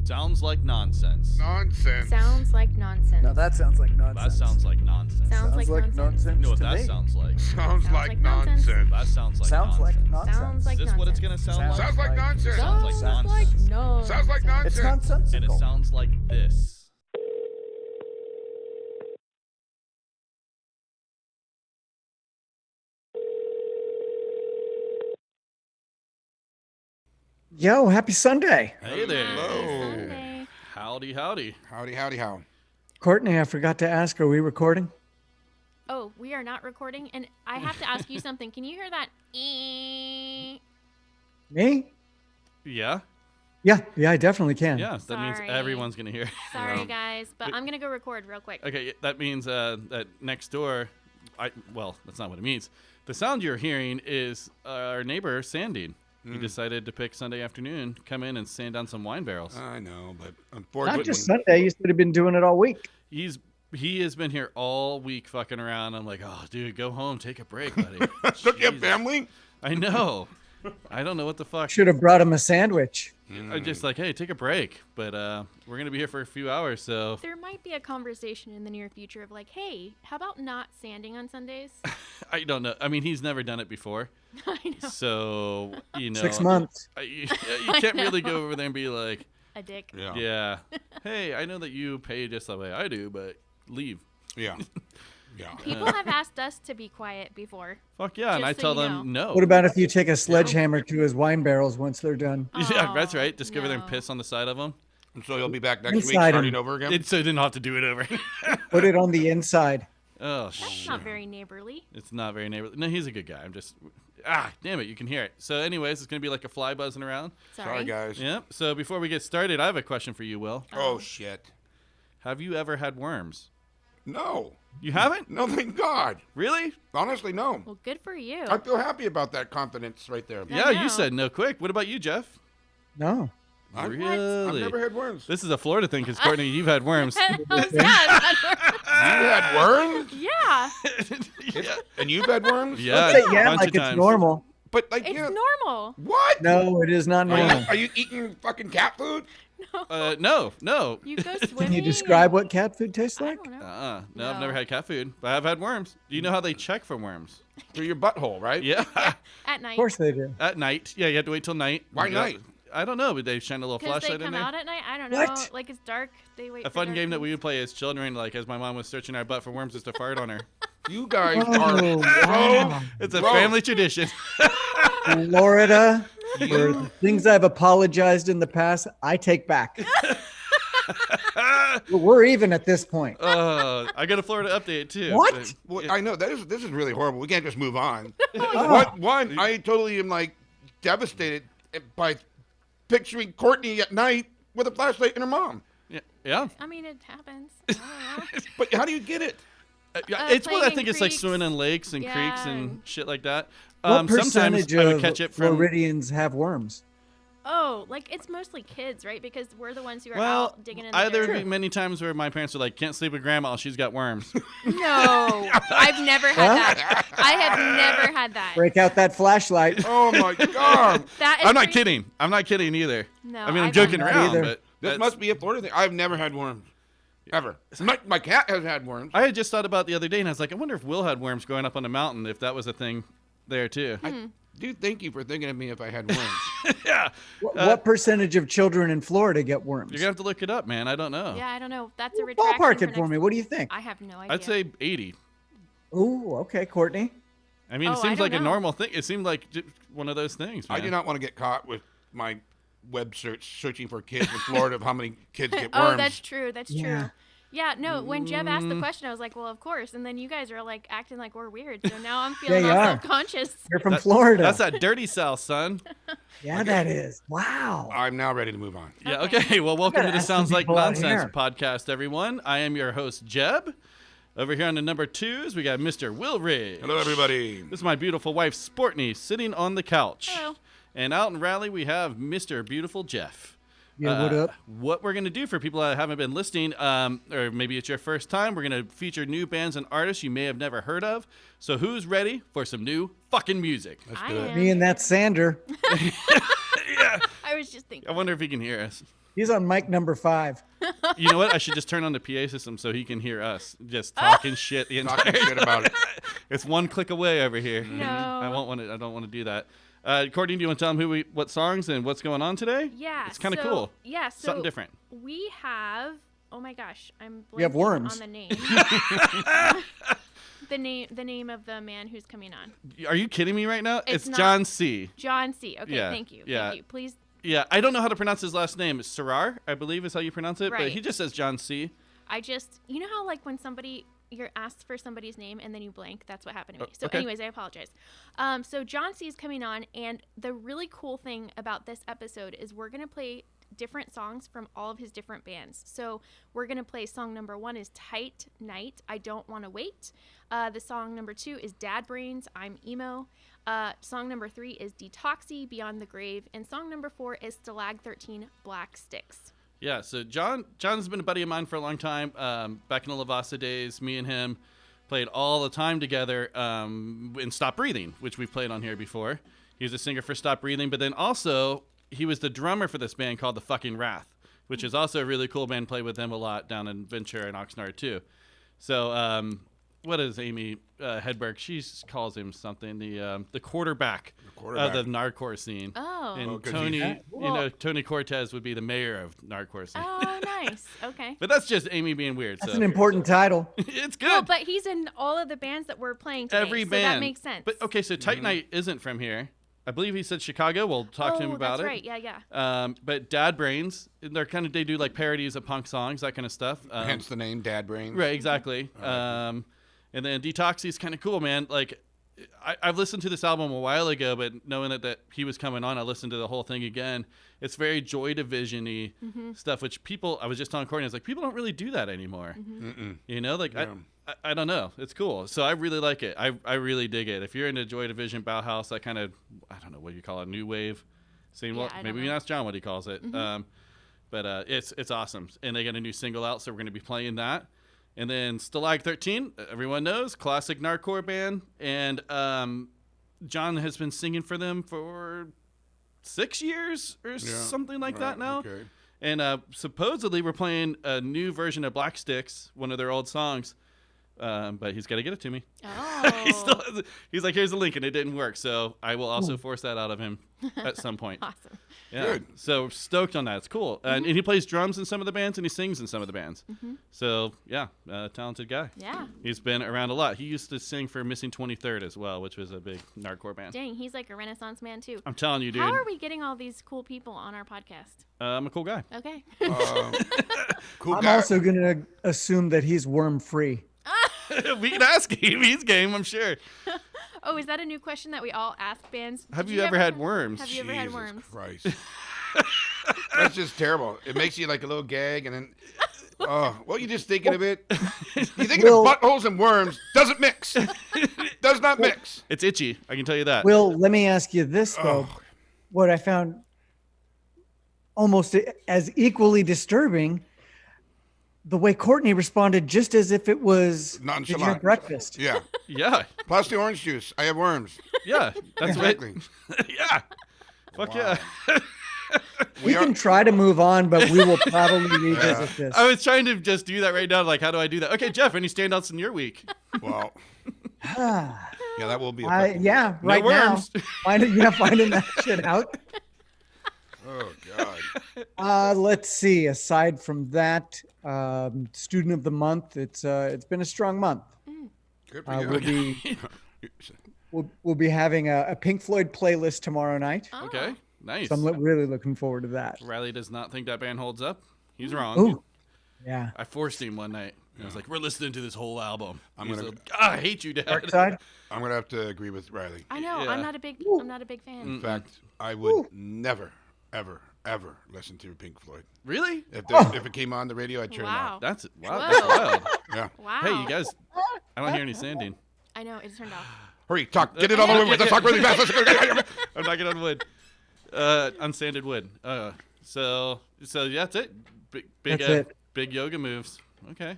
Sounds like nonsense. Nonsense. Sounds like nonsense. Now that sounds like nonsense. That sounds like nonsense. Sounds like nonsense. You know what to that me. sounds like? Sounds like nonsense. That sounds like Sounds nonsense. like nonsense. Sounds like Is this what it's nonsense. gonna sound like? Sounds like nonsense. Sounds like nonsense. no. Sounds like nonsense. It's nonsensical. And it sounds like this. Yo, happy Sunday. Hey there. Hello. Sunday. Howdy, howdy. Howdy, how? Courtney, I forgot to ask, are we recording? Oh, we are not recording, and I have to ask you something. Can you hear that? Me? Yeah? Yeah, I definitely can. Yeah, that means Sorry. everyone's going to hear. Sorry, guys, but I'm gonna go record real quick. Okay, that means that next door, well, that's not what it means. The sound you're hearing is our neighbor, Sandine. He decided to pick Sunday afternoon, come in and sand down some wine barrels. I know, but unfortunately, Not just Sunday, you should have been doing it all week. He has been here all week fucking around. I'm like, oh, dude, go home, take a break, buddy. Took your Jesus. family. I know. I don't know what the fuck. Should have brought him a sandwich. I'm just like, hey, take a break. But we're going to be here for a few hours, so. There might be a conversation in the near future of like, hey, how about not sanding on Sundays? I don't know. I mean, he's never done it before. I know. So, 6 months. You can't really go over there and be like, A dick. yeah, hey, I know that you pay just the way I do, but leave. Yeah. People have asked us to be quiet before. Fuck yeah. And I Just so tell you them no. What about if you take a sledgehammer to his wine barrels once they're done? Yeah, Oh, that's right. Just go over there and no. piss on the side of them. And so you'll be back next week Inside starting him. over again. So you didn't have to do it over. Put it on the inside. Oh, That's shit. not very neighborly. It's not very neighborly. No, he's a good guy. I'm just, damn it. You can hear it. So anyways, it's going to be like a fly buzzing around. Sorry, guys. Yep. So before we get started, I have a question for you, Will. Oh shit. Have you ever had worms? No. You haven't? No, thank God. Really? Honestly, no. Well, good for you. I feel happy about that confidence right there. Yeah, know. you said no quick. What about you, Jeff? No. I've Really? never had worms. This is a Florida thing because, Courtney, you've had worms. Yeah. You had worms? Yeah. Yeah. And you've had worms? Yeah, Say a yeah, bunch like of it's times. normal. But like, It's yeah. normal. What? No, it is not normal. Are you eating fucking cat food? No. You go swimming. Can you describe what cat food tastes I like? don't know. No, I've No. never had cat food, but I've had worms. Do you know how they check for worms? Through your butthole, right? Yeah. At night. Of course they do. At night. Yeah, you have to wait till night. Why Yeah. night? I don't know, but they shine a little Because they flashlight in come there. out at night. I don't know. What? Like it's dark. They wait. A for fun dark game that things. we would play as children, like as my mom was searching our butt for worms, is to fart on her. You guys Oh, are wow. It's a Gross. family tradition. Florida, for things I've apologized in the past, I take back. We're even at this point. I got a Florida update too. What? Well, I know this is really horrible. We can't just move on. Oh. One, I totally am like devastated by picturing Courtney at night with a flashlight and her mom. Yeah. I mean, it happens. I don't know. But how do you get it? It's what I playing in think it's like creeks. swimming in lakes and Yeah, creeks and and- shit like that. What Sometimes percentage I would of catch it from. Floridians have worms? Oh, like it's mostly kids, right? Because we're the ones who are Well, out digging in the there dirt. would be many times where my parents were like, "Can't sleep with grandma; she's got worms." No, I've never had that. I have never had that. Break out that flashlight. Oh my God! That is I'm not crazy. kidding. I'm not kidding either. No, I mean, I'm I've joking never- around, either. but This that's- must be a Florida thing. I've never had worms, ever. My cat has had worms. I had just thought about it the other day, and I was like, I wonder if Will had worms growing up on the mountain, if that was a thing there too. Do thank you for thinking of me if I had worms. Yeah, What percentage of children in Florida get worms? you're gonna have to look it up, man. I don't know. Yeah, I don't know. That's a retraction. Ballpark it for for next- me. What do you think? I have no idea. I'd say 80. Ooh, okay, Courtney. I mean, Oh, it I seems don't like a know. normal thing. It seemed like one of those things. I Man. do not want to get caught with my web searching for kids in Florida of how many kids get worms. Oh, that's true. That's Yeah. true. Yeah, no, when Jeb asked the question, I was like, well, of course. And then you guys are like acting like we're weird. So now I'm feeling you all are. self-conscious. You're from Florida. That's that dirty South, son. Yeah, that is. Wow. I'm now ready to move on. Yeah. Okay. Okay. Well, welcome to gotta the ask the Sounds Like people out Nonsense here. podcast, everyone. I am your host, Jeb. Over here on the number 2s, we got Mr. Will Ridge. Hello, everybody. This is my beautiful wife, Sportney, sitting on the couch. Hello. And out in Raleigh, we have Mr. Beautiful Jeff. Yeah, what up? What we're going to do for people that haven't been listening, or maybe it's your first time, we're going to feature new bands and artists you may have never heard of. So who's ready for some new fucking music? I do it. am. Me and that Sander. Yeah. I was just thinking. I wonder if he can hear us. He's on mic number 5. You know what? I should just turn on the PA system so he can hear us just talking shit the entire Talking shit about it. It's one click away over here. No. I don't want to do that. Courtney, do you want to tell them what songs and what's going on today? Yeah. It's kind of cool. Yeah. So Something different. We have. Oh my gosh, I'm blanking We have worms. on the name. the name of the man who's coming on. Are you kidding me right now? It's not- John C. John C. Okay, Yeah, thank you. yeah. Thank you. Please. Yeah, I don't know how to pronounce his last name. It's Sarar, I believe is how you pronounce it. But Right. he just says John C. You know how like when you're asked for somebody's name and then you blank? That's what happened to me. So okay. anyways, I apologize. So John C is coming on, and the really cool thing about this episode is we're going to play different songs from all of his different bands. So we're going to play song number 1 is Tight Night, I Don't Want to Wait. The song number 2 is Dad Brains, I'm Emo. Song number 3 is Detoxi, Beyond the Grave. And song number 4 is Stalag 13, Black Sticks. Yeah, so John's been a buddy of mine for a long time. Back in the Lavasa days, me and him played all the time together in Stop Breathing, which we've played on here before. He was a singer for Stop Breathing, but then also he was the drummer for this band called The Fucking Wrath, which is also a really cool band. Played with them a lot down in Ventura and Oxnard too. So what is Amy Hedberg? She calls him something. The quarterback of the nardcore scene. Oh. And 'cause Tony, Well- Tony Cortez would be the mayor of nardcore scene. Oh, nice. Okay. But that's just Amy being weird. That's so an important title. it's good. Well, but he's in all of the bands that we're playing today, Every so band. that makes sense. But okay, so Tight Night isn't from here. I believe he said Chicago. We'll talk to him about that's it. right. Yeah. But Dad Brains, they do like parodies of punk songs, that kind of stuff. Hence the name Dad Brains. Right, exactly. And then Detoxi is kind of cool, man. Like, I've listened to this album a while ago, but knowing that he was coming on, I listened to the whole thing again. It's very Joy Division-y stuff, which I was just telling Courtney, I was like, people don't really do that anymore. You know, like, Yeah. I don't know. It's cool. So I really like it. I really dig it. If you're into Joy Division, Bauhaus, that kind of, I don't know what you call it, new wave scene. Yeah, Well, I don't maybe we know. can ask John what he calls it. But it's awesome. And they got a new single out, so we're going to be playing that. And then Stalag 13, everyone knows, classic nardcore band. And John has been singing for them for 6 years or something like that now. Okay. And supposedly we're playing a new version of Black Sticks, one of their old songs. But he's got to get it to me. Oh. He's like, here's the link, and it didn't work. So I will also force that out of him at some point. Awesome. Yeah. Good. So stoked on that. It's cool. And he plays drums in some of the bands, and he sings in some of the bands. So yeah, talented guy. Yeah. He's been around a lot. He used to sing for Missing 23rd as well, which was a big nardcore band. Dang, he's like a Renaissance man too. I'm telling you, dude. How are we getting all these cool people on our podcast? I'm a cool guy. Okay. Cool I'm guy. also going to assume that he's worm free. We can ask him. He's game, I'm sure. Oh, is that a new question that we all ask bands? Have Did you ever had worms? Have you ever had Jesus worms? Christ. That's just terrible. It makes you like a little gag, and then, well, you're just thinking of it. You thinking Will- of buttholes and worms doesn't mix. Does not mix. It's itchy. I can tell you that. Will, let me ask you this, though. Oh. What I found almost as equally disturbing, the way Courtney responded, just as if it was did you have Nonchalant. breakfast. Yeah. Yeah. Plus the orange juice. I have worms. Yeah. That's Exactly. right. Yeah. Fuck Wow. yeah. We can try to move on, but we will probably revisit this. I was trying to just do that right now. Like, how do I do that? Okay, Jeff, any standouts in your week? Well, Ah, yeah, that will be a tough one. yeah, No right now. worms. Finding that shit out. Oh, God. Let's see. Aside from that, student of the month. It's been a strong month. Good for you. We'll be having a Pink Floyd playlist tomorrow night. Oh. Okay, nice. So I'm really looking forward to that. Riley does not think that band holds up. He's wrong. Ooh, yeah. I forced him one night. I was like, we're listening to this whole album. I'm He's gonna- like, I hate you, Dad. Dark Side. I'm going to have to agree with Riley. I know. Yeah. I'm not a big fan. In fact, I would never, ever, ever listen to Pink Floyd. Really? If it came on the radio, I'd turn it Wow. off. That's Whoa. wild. Yeah. Wow. Hey, you guys, I don't hear any sanding. I know. It turned off. Hurry, talk. Get it all over with. Let's talk really fast. I'm knocking on wood. Unsanded wood. So that's it. Big, That's it. big yoga moves. Okay.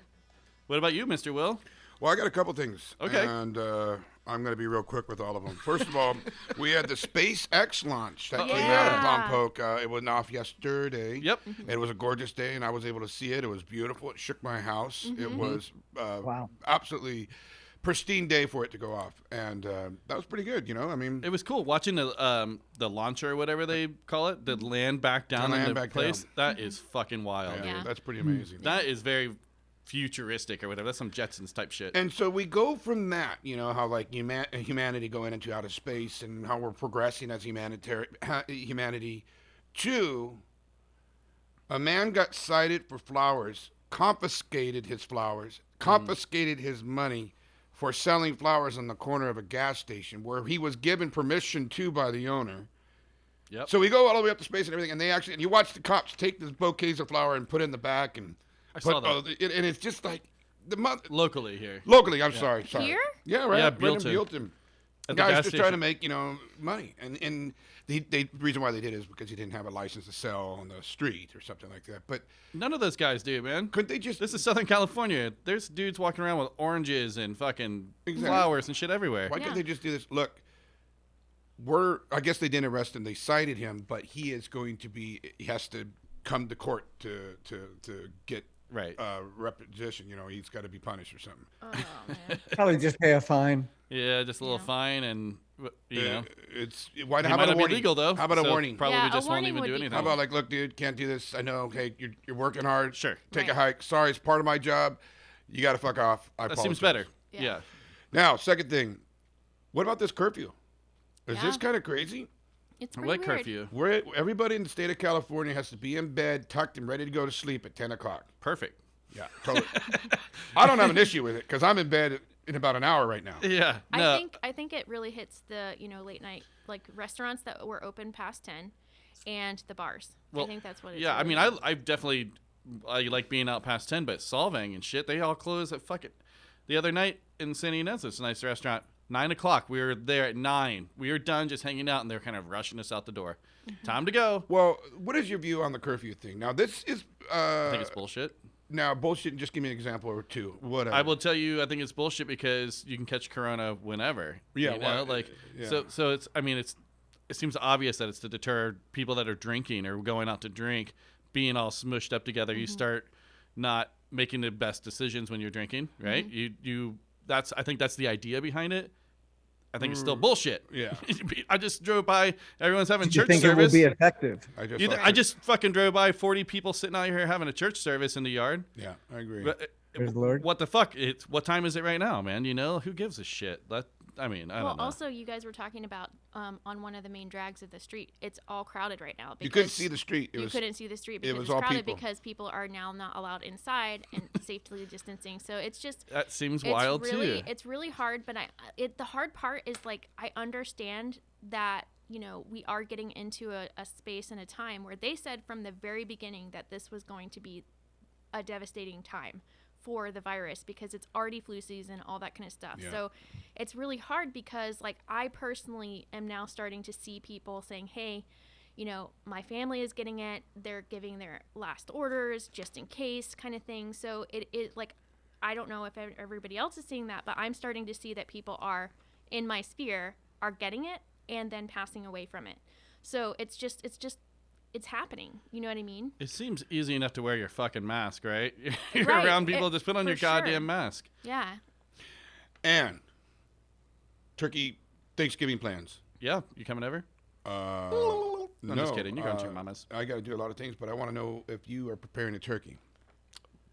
What about you, Mr. Will? Well, I got a couple things. Okay. And I'm going to be real quick with all of them. First of all, we had the SpaceX launch that came out of Lompoc. It went off yesterday. Yep. It was a gorgeous day, and I was able to see it. It was beautiful. It shook my house. It was absolutely pristine day for it to go off, and that was pretty good. I mean, it was cool watching the launcher or whatever they call it, the land back down in the place. That is fucking wild. Yeah. That's pretty amazing. That is very futuristic or whatever. That's some Jetsons type shit. And so we go from that, how like humanity going into outer space and how we're progressing as humanity, to a man got cited for flowers, confiscated his flowers, confiscated his money for selling flowers on the corner of a gas station where he was given permission to by the owner. Yep. So we go all the way up to space and everything, and you watch the cops take this bouquets of flower and put it in the back and. I saw that. And it's just like locally here. Locally, I'm sorry. Here? Yeah, right. Yeah, Builton. At the Guys gas just trying to station. make money, and the reason why they did it is because he didn't have a license to sell on the street or something like that. But None of those guys do, man. couldn't they just? This is Southern California. There's dudes walking around with oranges and fucking flowers and shit everywhere. Why couldn't they just do this? Look, I guess they didn't arrest him. They cited him, but he is going to be. He has to come to court to get. Right. Repetition, he's got to be punished or something. Oh, man. Probably just pay a fine. Yeah, just a little fine and, It's why? He How might about a not be warning? legal, though. How about a so warning? Probably Yeah, a just won't warning even would do be anything. How about like, look, dude, can't do this. I know. Okay, you're working hard. Sure. Take a Right. hike. Sorry, it's part of my job. You got to fuck off. I That apologize. seems better. Yeah. Yeah. Now, second thing, what about this curfew? Is Yeah. this kind of crazy? It's I pretty like weird. curfew. Where everybody in the state of California has to be in bed, tucked and ready to go to sleep at 10 o'clock. Perfect. Yeah, totally. I don't have an issue with it because I'm in bed in about an hour right now. Yeah. No. I think it really hits the late night like restaurants that were open past 10 and the bars. Well, I think that's what it's Yeah, I really mean, I definitely like being out past 10, but Solvang and shit, they all close at fucking. The other night in San Ynez, it's a nice restaurant. 9 o'clock. We were there at 9. We were done just hanging out, and they're kind of rushing us out the door. Time to go. Well, what is your view on the curfew thing? Now, this is I think it's bullshit. now bullshit. Just give me an example or two. Whatever. I will tell you, I think it's bullshit because you can catch corona whenever. Yeah, you know? well, yeah. So it's. I mean, it seems obvious that it's to deter people that are drinking or going out to drink, being all smushed up together. You start not making the best decisions when you're drinking, right? I think that's the idea behind it. I think it's still bullshit. Yeah. I just drove by. Everyone's having Do you church think service. it will be effective? I just fucking drove by 40 people sitting out here having a church service in the yard. Yeah, I agree. But, Praise the Lord. What the fuck? What time is it right now, man? Who gives a shit? I don't know. also, you guys were talking about on one of the main drags of the street. It's all crowded right now. You couldn't because see the street. You couldn't see the street because was it's all crowded people. because people are now not allowed inside and safely distancing. So it's just That seems wild too. It's really hard, but the hard part is like I understand that we are getting into a space and a time where they said from the very beginning that this was going to be a devastating time for the virus because it's already flu season, all that kind of stuff. Yeah. So it's really hard because like I personally am now starting to see people saying, hey, my family is getting it. They're giving their last orders just in case kind of thing. So it like, I don't know if everybody else is seeing that, but I'm starting to see that people are in my sphere are getting it and then passing away from it. So it's happening. You know what I mean? It seems easy enough to wear your fucking mask, right? You're Right. around people, just put on for your goddamn sure. mask. Yeah. And turkey Thanksgiving plans. Yeah, you coming over? No, I'm just kidding. You're going to your mama's. I got to do a lot of things, but I want to know if you are preparing a turkey.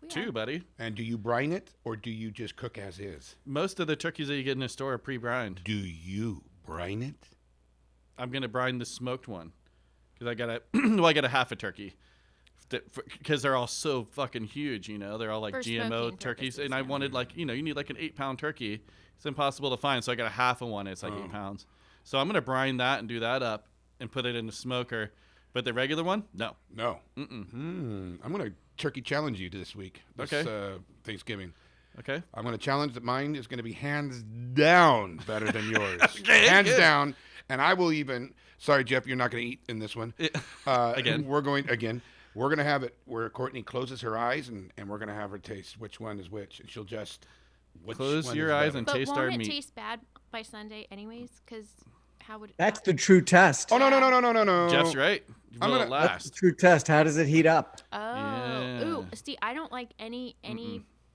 We Two, are. buddy. And do you brine it or do you just cook as is? Most of the turkeys that you get in the store are pre-brined. Do you brine it? I'm gonna brine the smoked one because I got a half a turkey because they're all so fucking huge. They're all like For GMO smoking turkeys, purposes, and I yeah. wanted you need like an 8-pound turkey. It's impossible to find, so I got a half of one. It's like 8 pounds. So I'm gonna brine that and do that up and put it in the smoker. But the regular one, no. No. I'm going to turkey challenge you this week. This, Okay. Thanksgiving. Okay. I'm going to challenge that mine is going to be hands down better than yours. Okay, hands good. down. And I will even. Sorry, Jeff, you're not going to eat in this one. Again. We're going to have it where Courtney closes her eyes and we're going to have her taste which one is which, and she'll just Close one your is eyes better? and But taste won't our it meat. taste bad by Sunday anyways? Because how would That's the true test. Oh no! Jeff's right. I'm Will gonna- it That's the last? true test. How does it heat up? Oh, Yeah. ooh. See, I don't like any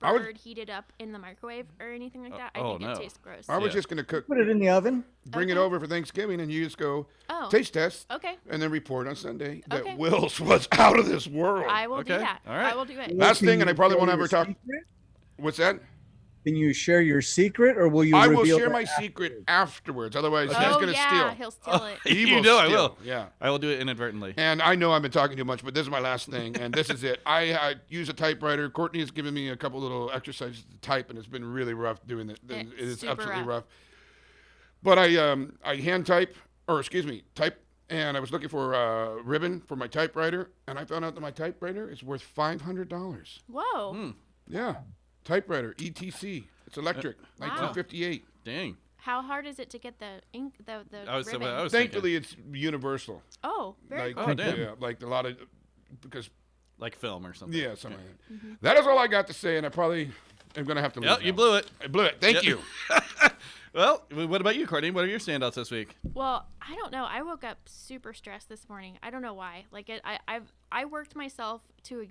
I would- bird heated up in the microwave or anything like that. I oh, think no. it tastes gross. I was Yeah. just gonna cook, Put it in the oven. bring it Okay. over for Thanksgiving, and you just go Oh, taste test, okay. and then report on Sunday that Okay. Will's was out of this world. I will do Okay. that. All right. I will do it. Last Can thing, and you I probably share won't your ever talk. secret? What's that? Can you share your secret, or will you? I will reveal share that my after? secret afterwards. Otherwise, he's Oh gonna yeah, steal. he'll steal it. He You will know I steal. will. Yeah. I will do it inadvertently. And I know I've been talking too much, but this is my last thing, and this is it. I use a typewriter. Courtney has given me a couple little exercises to type, and it's been really rough doing it. It's It is super absolutely rough. rough. But I hand type, type, and I was looking for a ribbon for my typewriter, and I found out that my typewriter is worth $500. Whoa. Yeah, typewriter, ETC. It's electric, 1958. Dang. How hard is it to get the ink, the I was, ribbon? I was Thankfully, it's universal. Oh, very Like, cool. Oh, damn. Yeah, like a lot of, because like film or something. yeah, something like that. That is all I got to say, and I probably am gonna have to leave. Yep, you now. blew it. I blew it. Thank Yep. you. Well, what about you, Courtney? What are your standouts this week? Well, I don't know. I woke up super stressed this morning. I don't know why. Like I worked myself to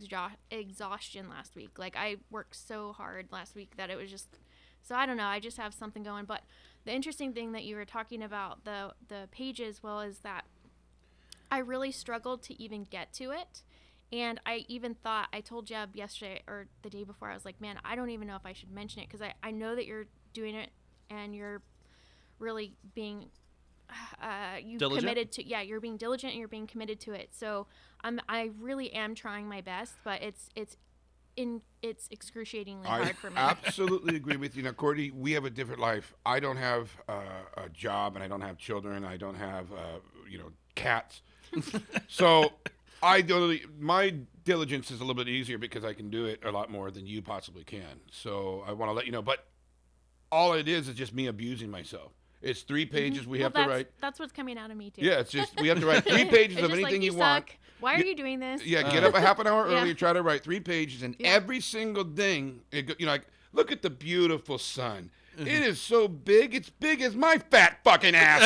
exhaustion last week. Like I worked so hard last week that it was just. So I don't know. I just have something going. But the interesting thing that you were talking about the pages, well, is that I really struggled to even get to it. And I even thought, I told Jeb yesterday or the day before, I was like, man, I don't even know if I should mention it because I know that you're doing it and you're really being you Diligent? committed to you're being diligent and you're being committed to it. So I really am trying my best, but it's excruciating I hard for me. absolutely agree with you. Now, Courtney, we have a different life. I don't have a job, and I don't have children. I don't have, cats. So my diligence is a little bit easier because I can do it a lot more than you possibly can. So I want to let you know. But all it is just me abusing myself. It's 3 pages we have to write. That's what's coming out of me too. Yeah, it's just we have to write 3 pages It's of just anything like, you want. suck. Why are you doing this? Yeah, get up a half an hour Yeah. earlier, try to write 3 pages, and every single thing, like, look at the beautiful sun. It is so big, it's big as my fat fucking ass.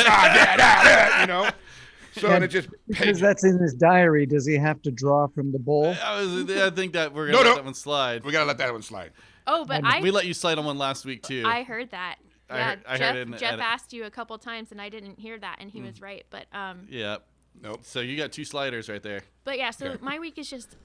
So and it just Because that's in his diary. Does he have to draw from the bowl? I think that we're gonna let that one slide. we gotta let that one slide. Oh, but We let you slide on one last week too. I heard that. I Yeah, heard- I Jeff, heard it in the Jeff edit. asked you a couple times and I didn't hear that, and he was right. But Yeah. Nope. So you got 2 sliders right there. But yeah, so Okay. my week is just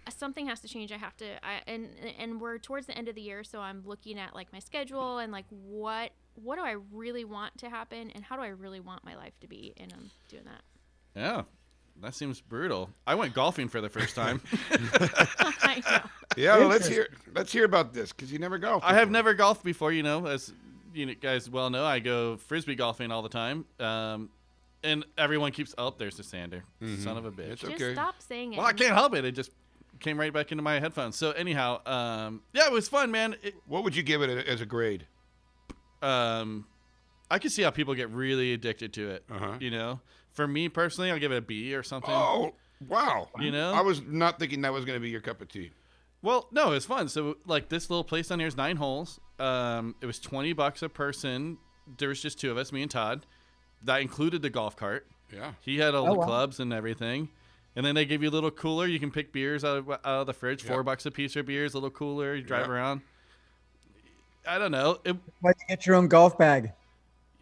something has to change. I have to and we're towards the end of the year, so I'm looking at like my schedule and like what do I really want to happen and how do I really want my life to be, and I'm doing that. Yeah. That seems brutal. I went golfing for the first time. I know. Yeah, well, let's hear about this because you never go. I have never golfed before, as you guys well know. I go frisbee golfing all the time. And everyone keeps there's the sander. Son of a bitch. It's Just okay. stop saying it. Well, I can't help it. It just came right back into my headphones. So anyhow, yeah, it was fun, man. What would you give it as a grade? I can see how people get really addicted to it. Uh-huh. For me personally, I'll give it a B or something. Oh, wow. I was not thinking that was going to be your cup of tea. Well, no, it was fun. So like this little place down here is 9 holes. It was $20 a person. There was just 2 of us, me and Todd. That included the golf cart. Yeah. He had all the wow. clubs and everything. And then they give you a little cooler. You can pick beers out of the fridge. Yep. $4 a piece for beers, a little cooler. You drive Yep. around. I don't know. Why'd you get your own golf bag?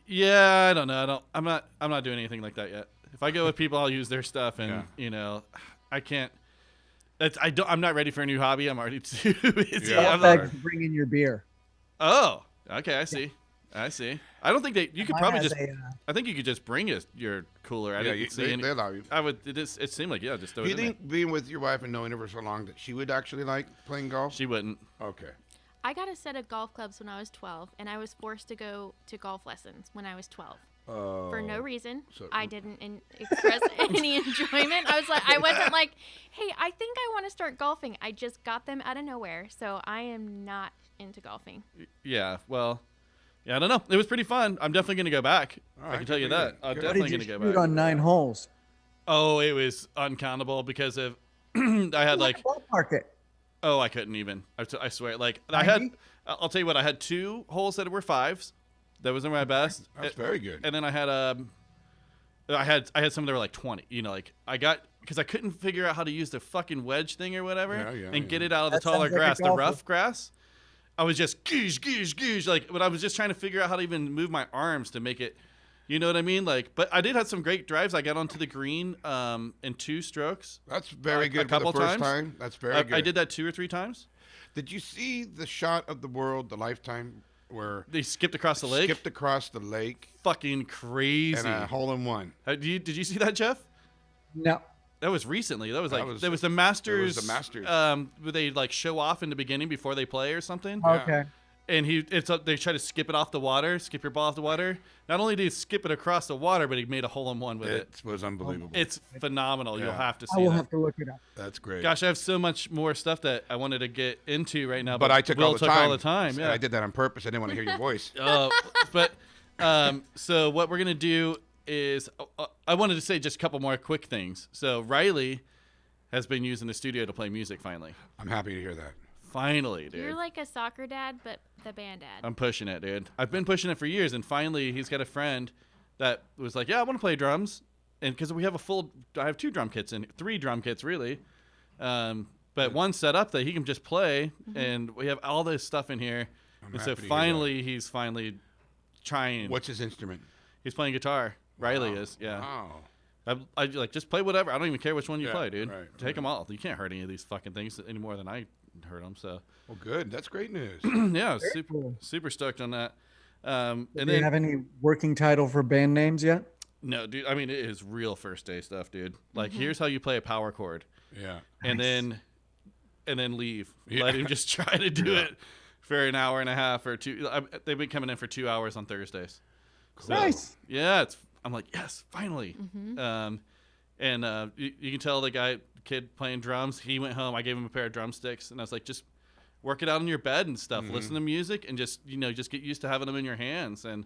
Yeah, I don't know. I'm not doing anything like that yet. If I go with people, I'll use their stuff, and I can't. I'm not ready for a new hobby. I'm already too busy. Yeah. I'm Golf not- bag to bring in your beer. Oh, okay. I see. I don't think you could Mine probably has just. a, I think you could just bring your cooler. I Yeah, didn't see they any. allow you. I would. It seemed like just throw Do it you in there. think being with your wife and knowing her for so long that she would actually like playing golf? She wouldn't. Okay. I got a set of golf clubs when I was 12, and I was forced to go to golf lessons when I was 12. For no reason. so- I didn't express any enjoyment. I wasn't like, hey, I think I want to start golfing. I just got them out of nowhere. So I am not into golfing. Yeah. Well. Yeah. I don't know. It was pretty fun. I'm definitely gonna go back. All I right, can tell you good for that. you. I'm Good. What definitely did you gonna go shoot back. on 9 holes? Oh, it was uncountable because of I had like Ballpark it. Oh, I couldn't even. I swear. Like, 90? I'll tell you what, I had 2 holes that were 5s. That wasn't my best. That's very good. And then I had some that were like 20. You know, like because I couldn't figure out how to use the fucking wedge thing or whatever and get it out of the That taller sounds like a grass, the golfer. rough grass. I was just goosh, like, but I was just trying to figure out how to even move my arms to make it, you know what I mean? Like, but I did have some great drives. I got onto the green in 2 strokes. That's very good a couple for the first times. time. That's very good. I did that 2 or 3 times. Did you see the shot of the world, the lifetime, where They skipped across the lake. skipped across the lake Fucking crazy. and a hole in one? Did you see that, Jeff? No. That was recently. That was That like was- there was the Masters. it was the Masters. Where they like show off in the beginning before they play or something. Okay. And they try to skip it off the water, skip your ball off the water. Not only did he skip it across the water, but he made a hole in one with it. It was unbelievable. It's phenomenal. You'll Yeah. have to I see will that. have to look it up. That's great. Gosh, I have so much more stuff that I wanted to get into right now. but I took Will all the time. all the time. Yeah. I did that on purpose. I didn't want to hear your voice. So what we're gonna do is I wanted to say just a couple more quick things. So Riley has been using the studio to play music finally. I'm happy to hear that. Finally, dude. You're like a soccer dad, but the band dad. I'm pushing it, dude. I've been pushing it for years, and finally he's got a friend that was like, "Yeah, I want to play drums," and because we have I have 2 drum kits and 3 drum kits really, but one set up that he can just play, and we have all this stuff in here, and so happy to hear finally he's finally trying. What's his instrument? He's playing guitar. Riley is, yeah. Wow. I like just play whatever. I don't even care which one you Yeah, play, dude. right, Take right. them all. You can't hurt any of these fucking things any more than I hurt them. So Well, good. That's great news. yeah, cool. super stoked on that. Do And you then have any working title for band names yet? no, dude. I mean, it is real first day stuff, dude. Like, here's how you play a power chord, Yeah. and then leave. Yeah. Let him just try to do it for an hour and a half or 2. They've been coming in for 2 hours on Thursdays. So, Nice. Yeah, I'm like, yes, finally. And you can tell the kid playing drums. He went home. I gave him a pair of drumsticks, and I was like, just work it out in your bed and stuff. Listen to music, and just get used to having them in your hands. And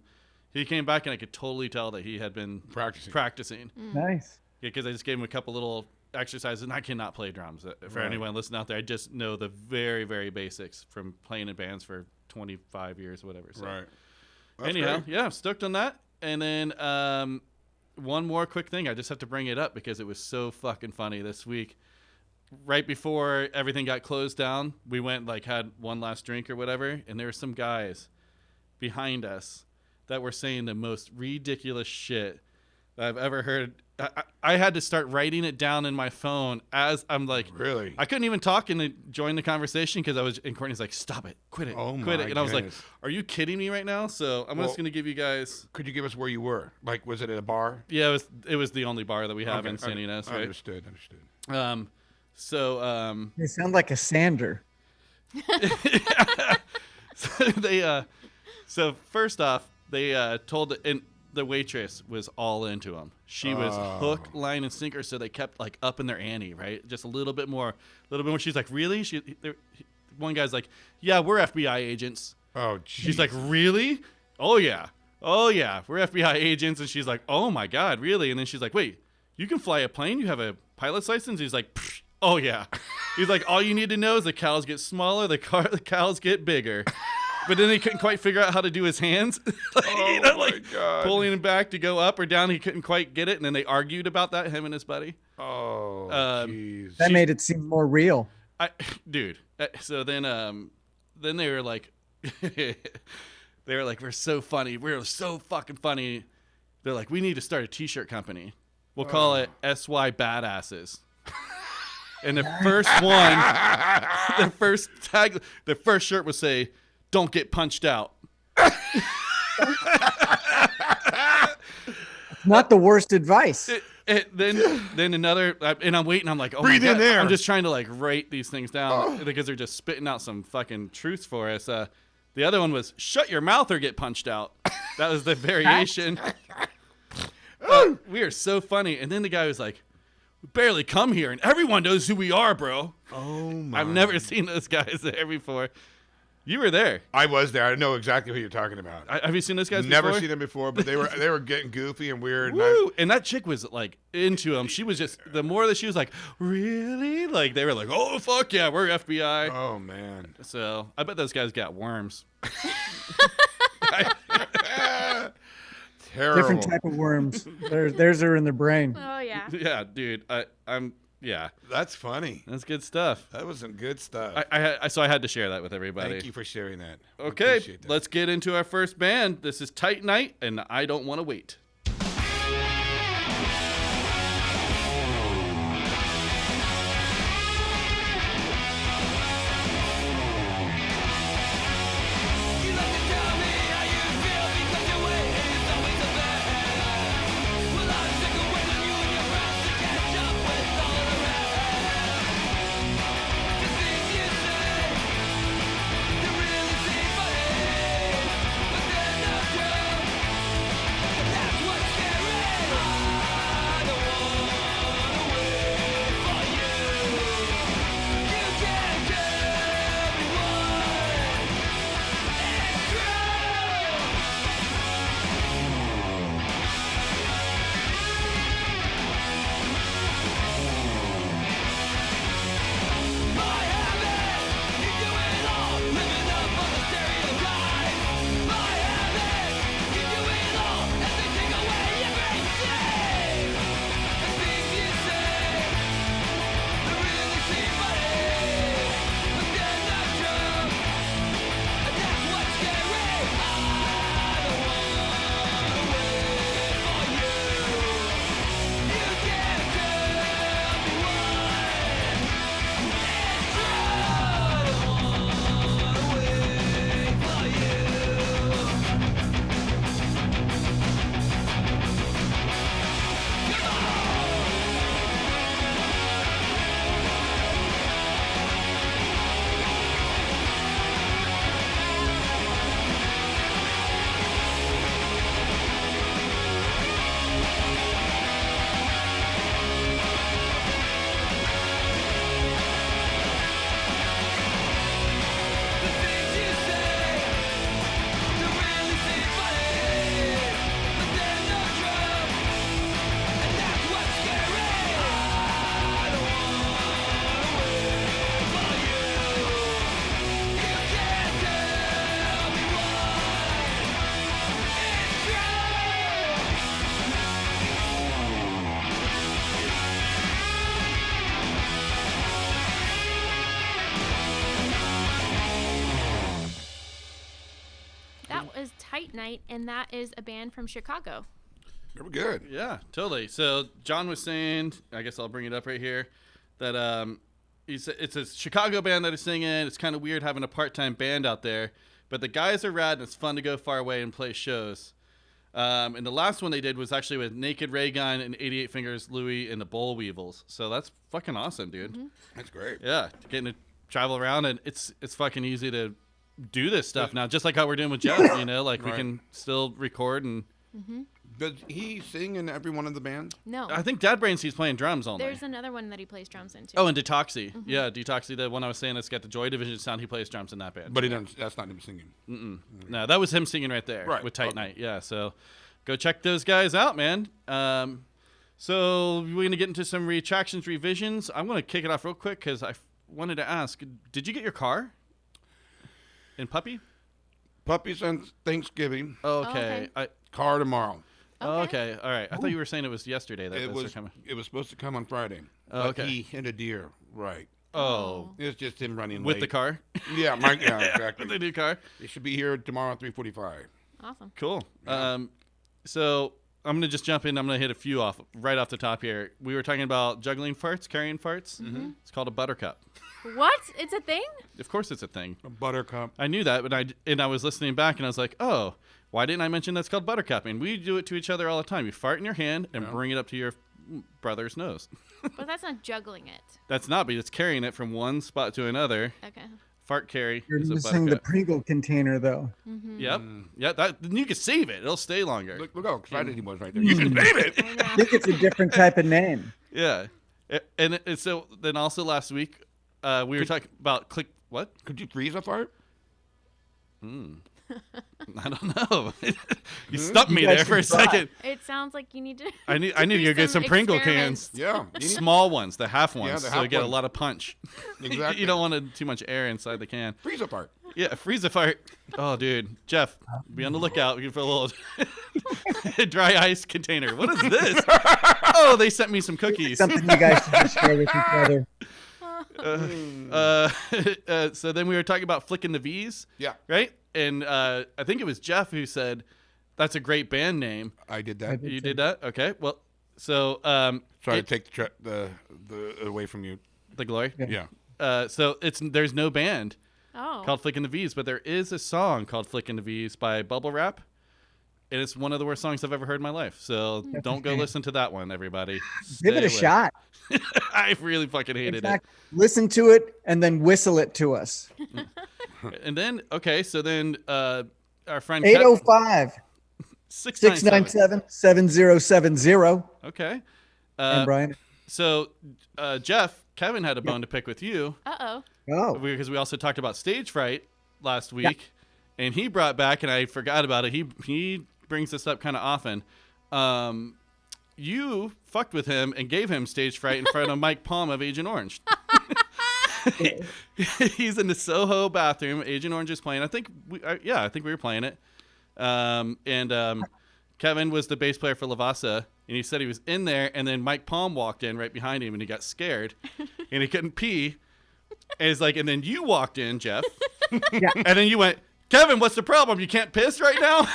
he came back, and I could totally tell that he had been practicing. Nice. Yeah, because I just gave him a couple little exercises, and I cannot play drums. For anyone listening out there, I just know the very, very basics from playing in bands for 25 years or whatever. So. Right. That's Anyhow, great. yeah, I'm stoked on that. And then one more quick thing. I just have to bring it up because it was so fucking funny this week. Right before everything got closed down, we went, had one last drink or whatever, and there were some guys behind us that were saying the most ridiculous shit that I've ever heard. I had to start writing it down in my phone as I'm like, Really? I couldn't even talk and join the conversation because and Courtney's like, stop it, quit it, Oh quit my it. And I was like, goodness. are you kidding me right now? So I'm Well- just going to give you guys, Could you give us where you were? Like, was it at a bar? yeah, it was the only bar that we have Okay, in San Ynez, right? Understood. So They sound like a sander. so first off, they told and the waitress was all into them. She was hook, line, and sinker. So they kept up in their ante, right? Just a little bit more. She's like, really? One guy's like, yeah, we're FBI agents. Oh, geez. She's like, really? Oh yeah, we're FBI agents. And she's like, oh my god, really? And then she's like, wait, you can fly a plane? You have a pilot's license? He's like, pfft, oh yeah. He's like, all you need to know is the cows get smaller, the cows get bigger. But then he couldn't quite figure out how to do his hands. my God. Pulling him back to go up or down. He couldn't quite get it. And then they argued about that, him and his buddy. Oh, jeez. That made it seem more real. Dude. So then they were like, we're so funny. We're so fucking funny. They're like, we need to start a t-shirt company. We'll call it SY Badasses. And the first one, the first shirt would say, don't get punched out. Not the worst advice. Then another, and I'm waiting. I'm like, oh Breathe my in God. there. I'm just trying to write these things down because they're just spitting out some fucking truths for us. The other one was shut your mouth or get punched out. That was the variation. We are so funny. And then the guy was like, we barely come here, and everyone knows who we are, bro. Oh, my. I've never seen those guys there before. You were there. I was there. I know exactly who you're talking about. Have you seen those guys Never before? seen them before, but they were getting goofy and weird. Woo! And that chick was like into him. She was just, the more that she was like, really? Like they were like, oh, fuck yeah, we're FBI. Oh, man. So I bet those guys got worms. Terrible. Different type of worms. Theirs are in the brain. Oh yeah. Yeah, dude. Yeah. That's funny. That's good stuff. That was some good stuff. So I had to share that with everybody. Thank you for sharing that. Okay, Appreciate that. let's get into our first band. This is Tight Night, and I Don't Want to Wait. Tight Night, and that is a band from Chicago. They were good. Yeah, totally. So John was saying, I guess I'll bring it up right here, that it's a Chicago band that is singing. It's kind of weird having a part-time band out there, but the guys are rad, and it's fun to go far away and play shows. And the last one they did was actually with Naked Ray Gun and 88 Fingers Louie and the Boll Weevils. So that's fucking awesome, dude. Mm-hmm. That's great. Yeah, getting to travel around, and it's fucking easy to do this stuff now, just like how we're doing with Jeff, you know, like we can still record. And Does he sing in every one of the bands? No. I think Dad Brains, he's playing drums only. There's another one that he plays drums in too. Oh, and Detoxi. Yeah, Detoxi, the one I was saying that's got the Joy Division sound, he plays drums in that band. But he doesn't. That's not him singing. No, that was him singing right there Right, with Tight okay. Night. Yeah, so go check those guys out, man. So we're going to get into some retractions, revisions. I'm going to kick it off real quick because I wanted to ask, did you get your car in Puppy? Puppies on Thanksgiving. Oh, okay. okay. Car tomorrow. Okay. All right. I thought you were saying it was yesterday that It those was. are coming. It was supposed to come on Friday. Oh, but okay. he hit a deer. Right. Oh, It's just him running with late. the car? Yeah, With the exactly. new car? They should be here tomorrow at 3:45. Awesome. Cool. Yeah. So I'm going to just jump in. I'm going to hit a few right off the top here. We were talking about juggling farts, carrying farts. Mm-hmm. It's called a buttercup. What? It's a thing? Of course it's a thing. A buttercup. I knew that, but I was listening back, and I was like, oh, why didn't I mention that's called buttercupping? We do it to each other all the time. You fart in your hand and bring it up to your brother's nose. But that's not juggling it. That's not, but it's carrying it from one spot to another. Okay. Fart carry You're is a missing the buttercup. Pringle container, though. Yep. Yeah, then you can save it. It'll stay longer. Look how excited he was right there. You can name it. I know. I think it's a different type of name. Yeah. And so then also last week, we were talking about what? Could you freeze a fart? I don't know. You stumped me there guys for a should try. second. It sounds like you need to. I need to go get some Pringle cans. Yeah. Small ones, the half ones, the so you half get a ones. lot of punch. Exactly. You don't want too much air inside the can. Freeze apart. Yeah, freeze a fart. Oh, dude. Jeff, be on the lookout. We can put a little dry ice container. What is this? Oh, they sent me some cookies. Something you guys should just share with each other. So then we were talking about flicking the V's. Yeah. Right? And I think it was Jeff who said, that's a great band name. I did that. You did that? Okay. Well, so Try to take the away from you. the glory. Yeah. So there's no band Oh. called Flickin' the V's, but there is a song called Flickin' the V's by Bubble Wrap. And it's one of the worst songs I've ever heard in my life. So don't go listen to that one, everybody. Give it Stay a away. shot. I really fucking In hated fact, listen to it and then whistle it to us. it. And then, okay, so then our friend 805 697. 697 7070. Okay. And Brian. So Jeff, Kevin had a bone to pick with you Uh-oh. Oh, because we also talked about stage fright last week, and he brought back, and I forgot about it. He brings this up kind of often. You fucked with him and gave him stage fright in front of Mike Palm of Agent Orange. He's in the Soho bathroom. Agent Orange is playing. I think we were playing it. Kevin was the bass player for Lavasa, and he said he was in there, and then Mike Palm walked in right behind him, and he got scared, and he couldn't pee. And it's like, and then you walked in, Jeff, Yeah. and then you went, Kevin, what's the problem? You can't piss right now?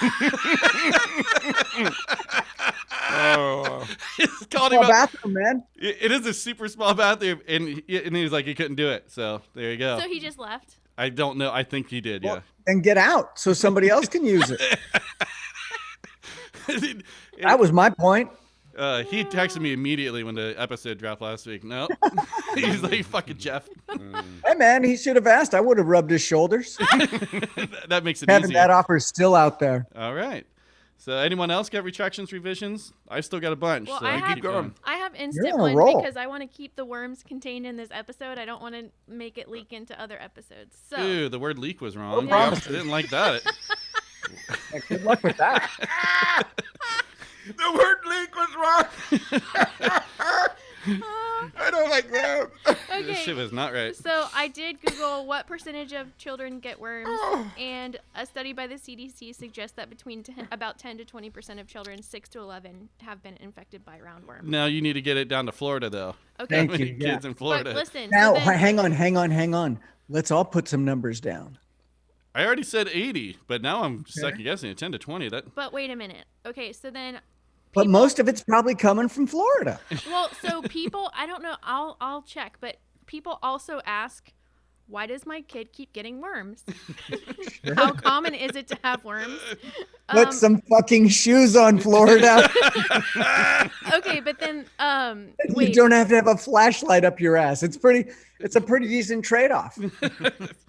Oh. It's called small him out. bathroom, man. It is a super small bathroom, and he was like, he couldn't do it. So there you go. So he just left. I don't know. I think he did, yeah. Then get out so somebody else can use it. That was my point. He texted me immediately when the episode dropped last week. No, he's like, fucking Jeff. Hey, man, he should have asked. I would have rubbed his shoulders. That makes it Kevin, easier. that offer's still out there. All right. So anyone else get retractions, revisions? I still got a bunch. Well, so I have- keep going. I have on instant a one roll. because I want to keep the worms contained in this episode. I don't want to make it leak into other episodes. So Ew, the word leak was wrong. Yeah. I didn't like that. Yeah, good luck with that. The word leak was wrong. I don't like that. This shit okay. was not right. So I did Google what percentage of children get worms, and a study by the CDC suggests that about 10 to 20% of children 6 to 11 have been infected by roundworm. Now you need to get it down to Florida, though. Okay. Thank How many you, yeah. kids in But Florida? listen. Now, so then, hang on. Let's all put some numbers down. I already said 80, but now I'm second guessing it. 10 to 20. but wait a minute. Okay, so then But most of it's probably coming from Florida. well, so people, I don't know, I'll check, but people also ask, why does my kid keep getting worms? How common is it to have worms? Put some fucking shoes on, Florida. Okay, but then You wait. don't have to have a flashlight up your ass. It's a pretty decent trade-off.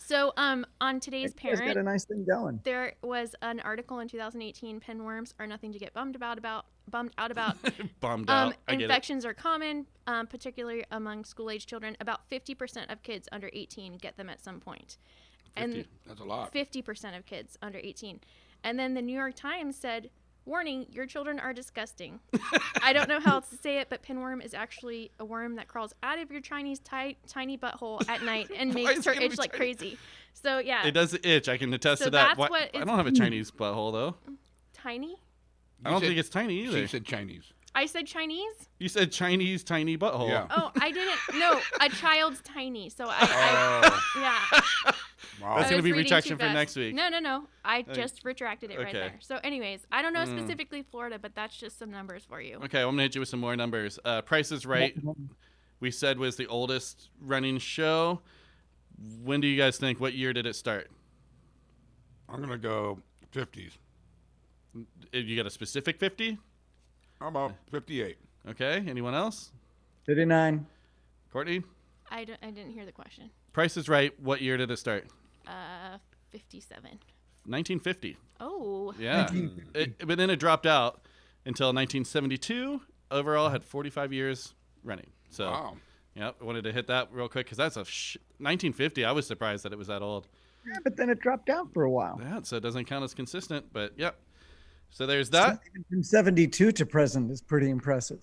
So on today's You guys got a Parent, nice thing going. there was an article in 2018. Pinworms are nothing to get bummed out about. Bummed out. I get it. Infections are common, particularly among school-age children. About 50% of kids under 18 get them at some point. 50. And That's a lot. 50% of kids under 18. And then the New York Times said, warning, your children are disgusting. I don't know how else to say it, but pinworm is actually a worm that crawls out of your Chinese tiny butthole at night and Why makes is her it gonna itch be like tiny? crazy. So yeah, It does itch. I can attest So to that. that's Why- what I it's- don't have a Chinese butthole, though. tiny. I don't said- think it's tiny either. She said Chinese. I said Chinese? You said Chinese tiny butthole. Yeah. Oh, I didn't. No, a child's tiny. So I Oh. yeah. Wow. That's I gonna was be reading retraction too for fast. next week. No. I just retracted it right okay. there. So anyways, I don't know specifically Florida, but that's just some numbers for you. Okay, well, I'm gonna hit you with some more numbers. Price is Right. We said was the oldest running show. When do you guys think? What year did it start? I'm gonna go 50s. You got a specific 50? How about 58? Okay. Anyone else? 39. Courtney? I didn't hear the question. Price is Right. What year did it start? 57. 1950. Oh. Yeah. But then it dropped out until 1972. Overall, had 45 years running. So, Wow. yep, I wanted to hit that real quick because that's 1950. I was surprised that it was that old. Yeah, but then it dropped down for a while. Yeah, so it doesn't count as consistent, but yep. So there's that. Even from 72 to present is pretty impressive.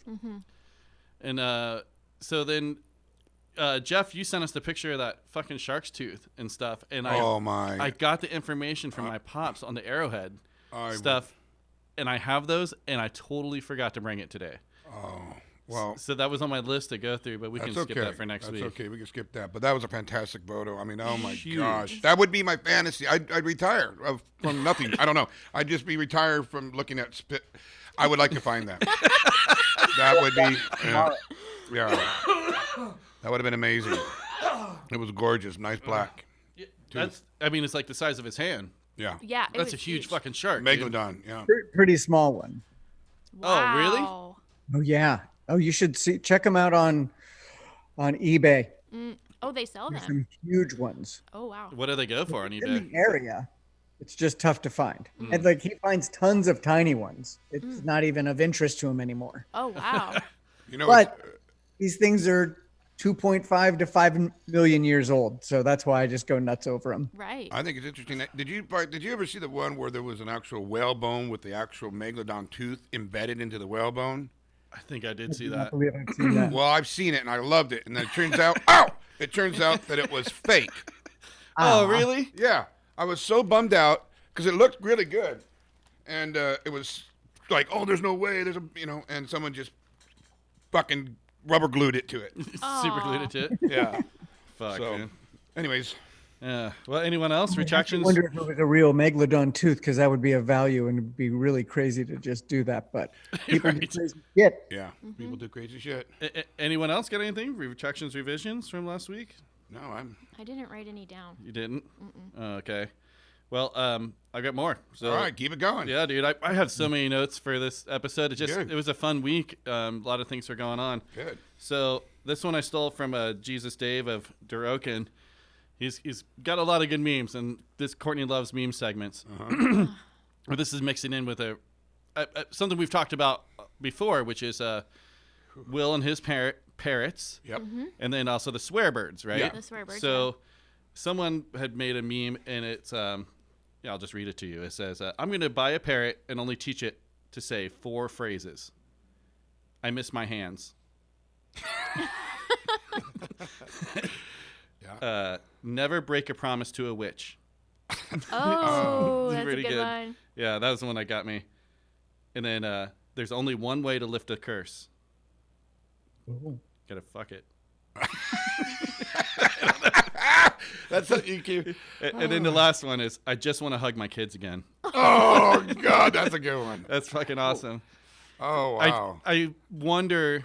And so then, Jeff, you sent us the picture of that fucking shark's tooth and stuff, and I got the information from my pops on the arrowhead stuff, and I have those, and I totally forgot to bring it today. Oh, well. So that was on my list to go through, but we can skip that for next week. That's okay. We can skip that. But that was a fantastic photo. I mean, oh my gosh. That would be my fantasy. I'd retire from nothing. I don't know. I'd just be retired from looking at spit. I would like to find that. That would be, yeah. That would have been amazing. It was gorgeous. Nice black. It's like the size of his hand. Yeah. Yeah. That's a huge fucking shark. Megalodon, yeah. Pretty small one. Wow. Oh, really? Oh, yeah. Oh, you should check them out on eBay. Oh, they sell There's them. some huge ones. Oh, wow. What do they go for on In eBay? the area, it's just tough to find. And like he finds tons of tiny ones. It's not even of interest to him anymore. Oh, wow. You know, But these things are 2.5 to 5 million years old, so that's why I just go nuts over them. Right. I think it's interesting. Did you ever see the one where there was an actual whale bone with the actual megalodon tooth embedded into the whale bone? I think I did see I that. can't believe I've seen that. Well, I've seen it and I loved it, and then it turns out, it turns out that it was fake. Oh, really? Yeah, I was so bummed out because it looked really good, and it was like, oh, there's no way, and someone just fucking rubber glued it to it. Super glued it to it. Yeah. Fuck, So, man. anyways, Yeah. Well, anyone else? I Retractions? wonder if it was a real megalodon tooth, because that would be of value and it'd be really crazy to just do that. But people do crazy shit. yeah, people do crazy shit. Anyone else got anything? Retractions, revisions from last week? No, I didn't write any down. You didn't? Oh, okay. Well, I got more. So, all right, keep it going. yeah, dude, I had so many notes for this episode. Good. It was a fun week. A lot of things were going on. Good. So this one I stole from Jesus Dave of Durokin. He's got a lot of good memes, and this Courtney loves meme segments. But this is mixing in with something we've talked about before, which is Will and his parrots. Yep. And then also the swear birds, right? Yeah. The swear birds, So someone had made a meme, and it's I'll just read it to you. It says, I'm going to buy a parrot and only teach it to say 4 phrases. I miss my hands. Never break a promise to a witch. Oh, that's a pretty good good. one. Yeah, that was the one that got me. And then there's only one way to lift a curse. Gotta fuck it. That's what you keep. And then the last one is, I just want to hug my kids again. Oh God, that's a good one. That's fucking awesome. Oh wow. I wonder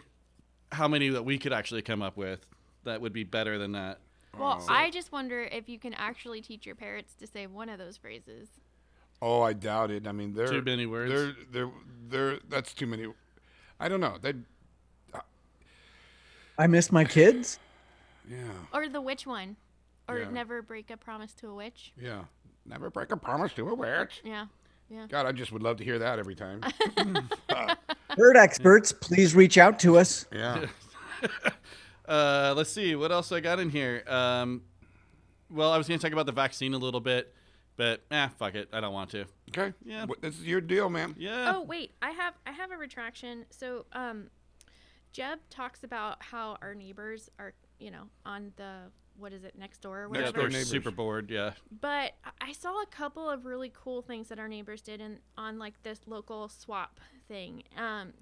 how many that we could actually come up with that would be better than that. Well, I just wonder if you can actually teach your parrots to say one of those phrases. Oh, I doubt it. I mean, they're Too many words. They're that's too many. I don't know. I miss my kids. Yeah. Or the witch one. Or Yeah. never break a promise to a witch. Yeah. Never break a promise to a witch. Yeah. Yeah. God, I just would love to hear that every time. Bird experts, please reach out to us. Yeah. Let's see what else I got in here. Well, I was going to talk about the vaccine a little bit, but fuck it, I don't want to. Okay. Yeah. This is your deal, man. Yeah. Oh, wait. I have a retraction. So, Jeb talks about how our neighbors are, on the, what is it, next door or Next whatever. door They're neighbors. super bored. Yeah. But I saw a couple of really cool things that our neighbors did on like this local swap thing.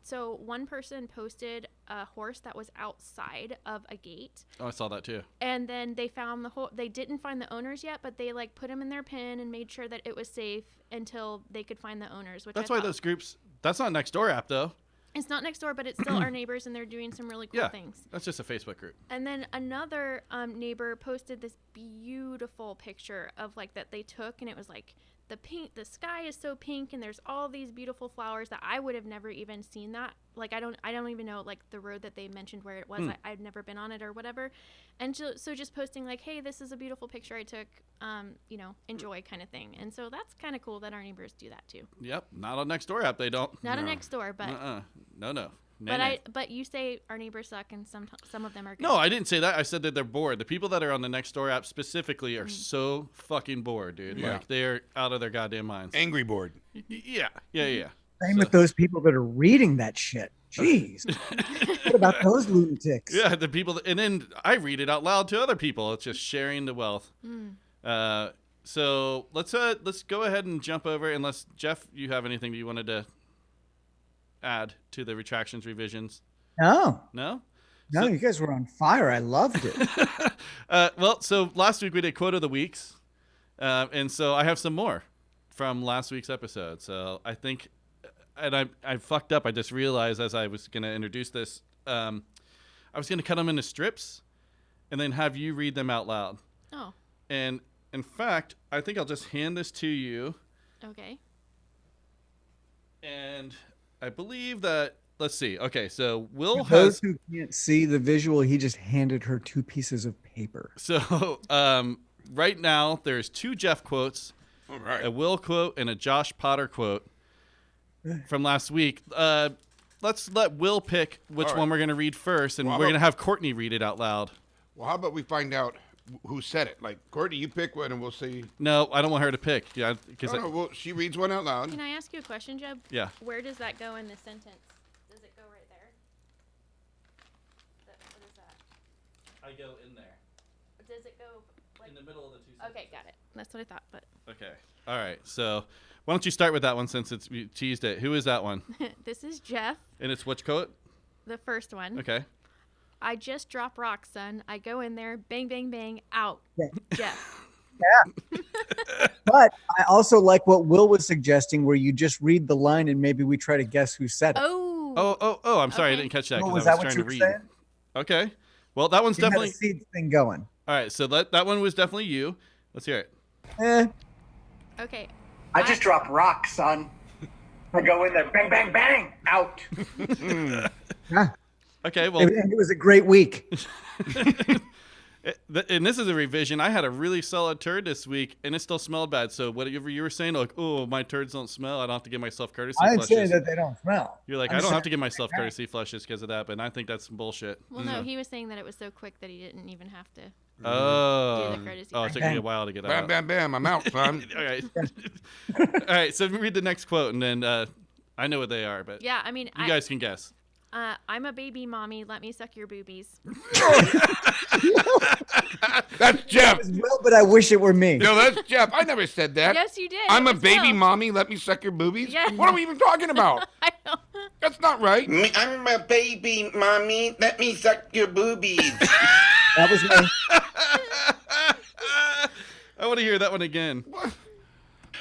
So one person posted a horse that was outside of a gate, Oh, I saw that too. and then they found they didn't find the owners yet, but they like put him in their pen and made sure that it was safe until they could find the owners. Which That's I why thought- those groups. That's not next door app though. It's not next door, but it's still our neighbors, and they're doing some really cool Yeah. things. That's just a Facebook group. And then another neighbor posted this beautiful picture of like that they took, and it was like the sky is so pink, and there's all these beautiful flowers that I would have never even seen that. Like I don't even know like the road that they mentioned where it was. I've never been on it or whatever. And so just posting like, hey, this is a beautiful picture I took. Enjoy kind of thing. And so that's kind of cool that our neighbors do that too. Yep. Not on next door app. They don't. Not a next door, but No. But you say our neighbors suck, and some of them are good. No, I didn't say that. I said that they're bored. The people that are on the Nextdoor app specifically are so fucking bored, dude. Yeah. Like they're out of their goddamn minds. Angry board. Yeah. Same with those people that are reading that shit. Jeez. What about those lunatics? Yeah, the people, and then I read it out loud to other people. It's just sharing the wealth. So let's go ahead and jump over. Unless Jeff, you have anything that you wanted to add to the retractions revisions? No, So, you guys were on fire. I loved it. well, so last week we did quote of the weeks, and so I have some more from last week's episode. So I think, and I fucked up. I just realized as I was going to introduce this, I was going to cut them into strips, and then have you read them out loud. Oh. And in fact, I think I'll just hand this to you. Okay. And I believe that, let's see. Okay, so Will For those has. who can't see the visual, he just handed her 2 pieces of paper. So right now, there's 2 Jeff quotes, All right. a Will quote, and a Josh Potter quote from last week. Let's let Will pick which All right. one we're going to read first, and Well, we're going to have Courtney read it out loud. Well, how about we find out who said it? Like, Courtney, you pick one, and we'll see. No, I don't want her to pick. Yeah, because No, well, she reads one out loud. Can I ask you a question, Jeb? yeah. Where does that go in the sentence? Does it go right there? What is that? I go in there, Does it go like? in the middle of the 2 Okay, got it. That's what I thought. But Okay. All right. So why don't you start with that one since we teased it? Who is that one? this is Jeff, And it's which quote? the first one. Okay. I just drop rocks, son. I go in there, bang, bang, bang, out. Yeah. Jeff. Yeah. But I also like what Will was suggesting, where you just read the line and maybe we try to guess who said it. Oh. Oh, I'm sorry. I Okay. didn't catch that Oh, because was I that was what trying you to were read. saying? Okay. Well, that one's You had definitely. a seed thing going. All right. So that one was definitely you. Let's hear it. Eh. Okay. I just drop rocks, son. I go in there, bang, bang, bang, out. Yeah. Okay. Well, It was a great week. and this is a revision. I had a really solid turd this week, and it still smelled bad. So whatever you were saying, like, oh, my turds don't smell. I don't have to give myself courtesy I didn't say flushes. that they don't smell. You're like, I'm I don't have saying- to give myself courtesy flushes because of that, but I think that's some bullshit. Well, no, he was saying that it was so quick that he didn't even have to. Oh. Do the courtesy Oh, it took me a while to get Bam, out. bam, bam. I'm out, son. All right. All right. So read the next quote, and then I know what they are, but Yeah, I mean, you guys can guess. I'm a baby mommy. Let me suck your boobies. That's Jeff. Well, but I wish it were me. No, that's Jeff. I never said that. Yes, you did. I'm It a was baby Will. mommy. Let me suck your boobies. Yeah. What are we even talking about? I know. That's not right. I'm a baby, mommy. Let me suck your boobies. That was me. I want to hear that one again.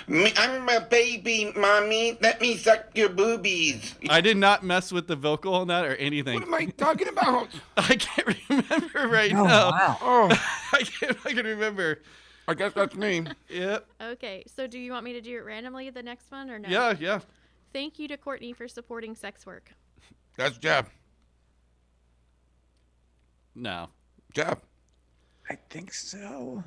I'm a baby, mommy. Let me suck your boobies. I did not mess with the vocal on that or anything. What am I talking about? I can't remember right Oh, now. wow. Oh, I can remember. I guess that's me. Yep. Okay, so do you want me to do it randomly, the next one, or no? Yeah. Thank you to Courtney for supporting sex work. That's Jeff. No. Jeff. I think so.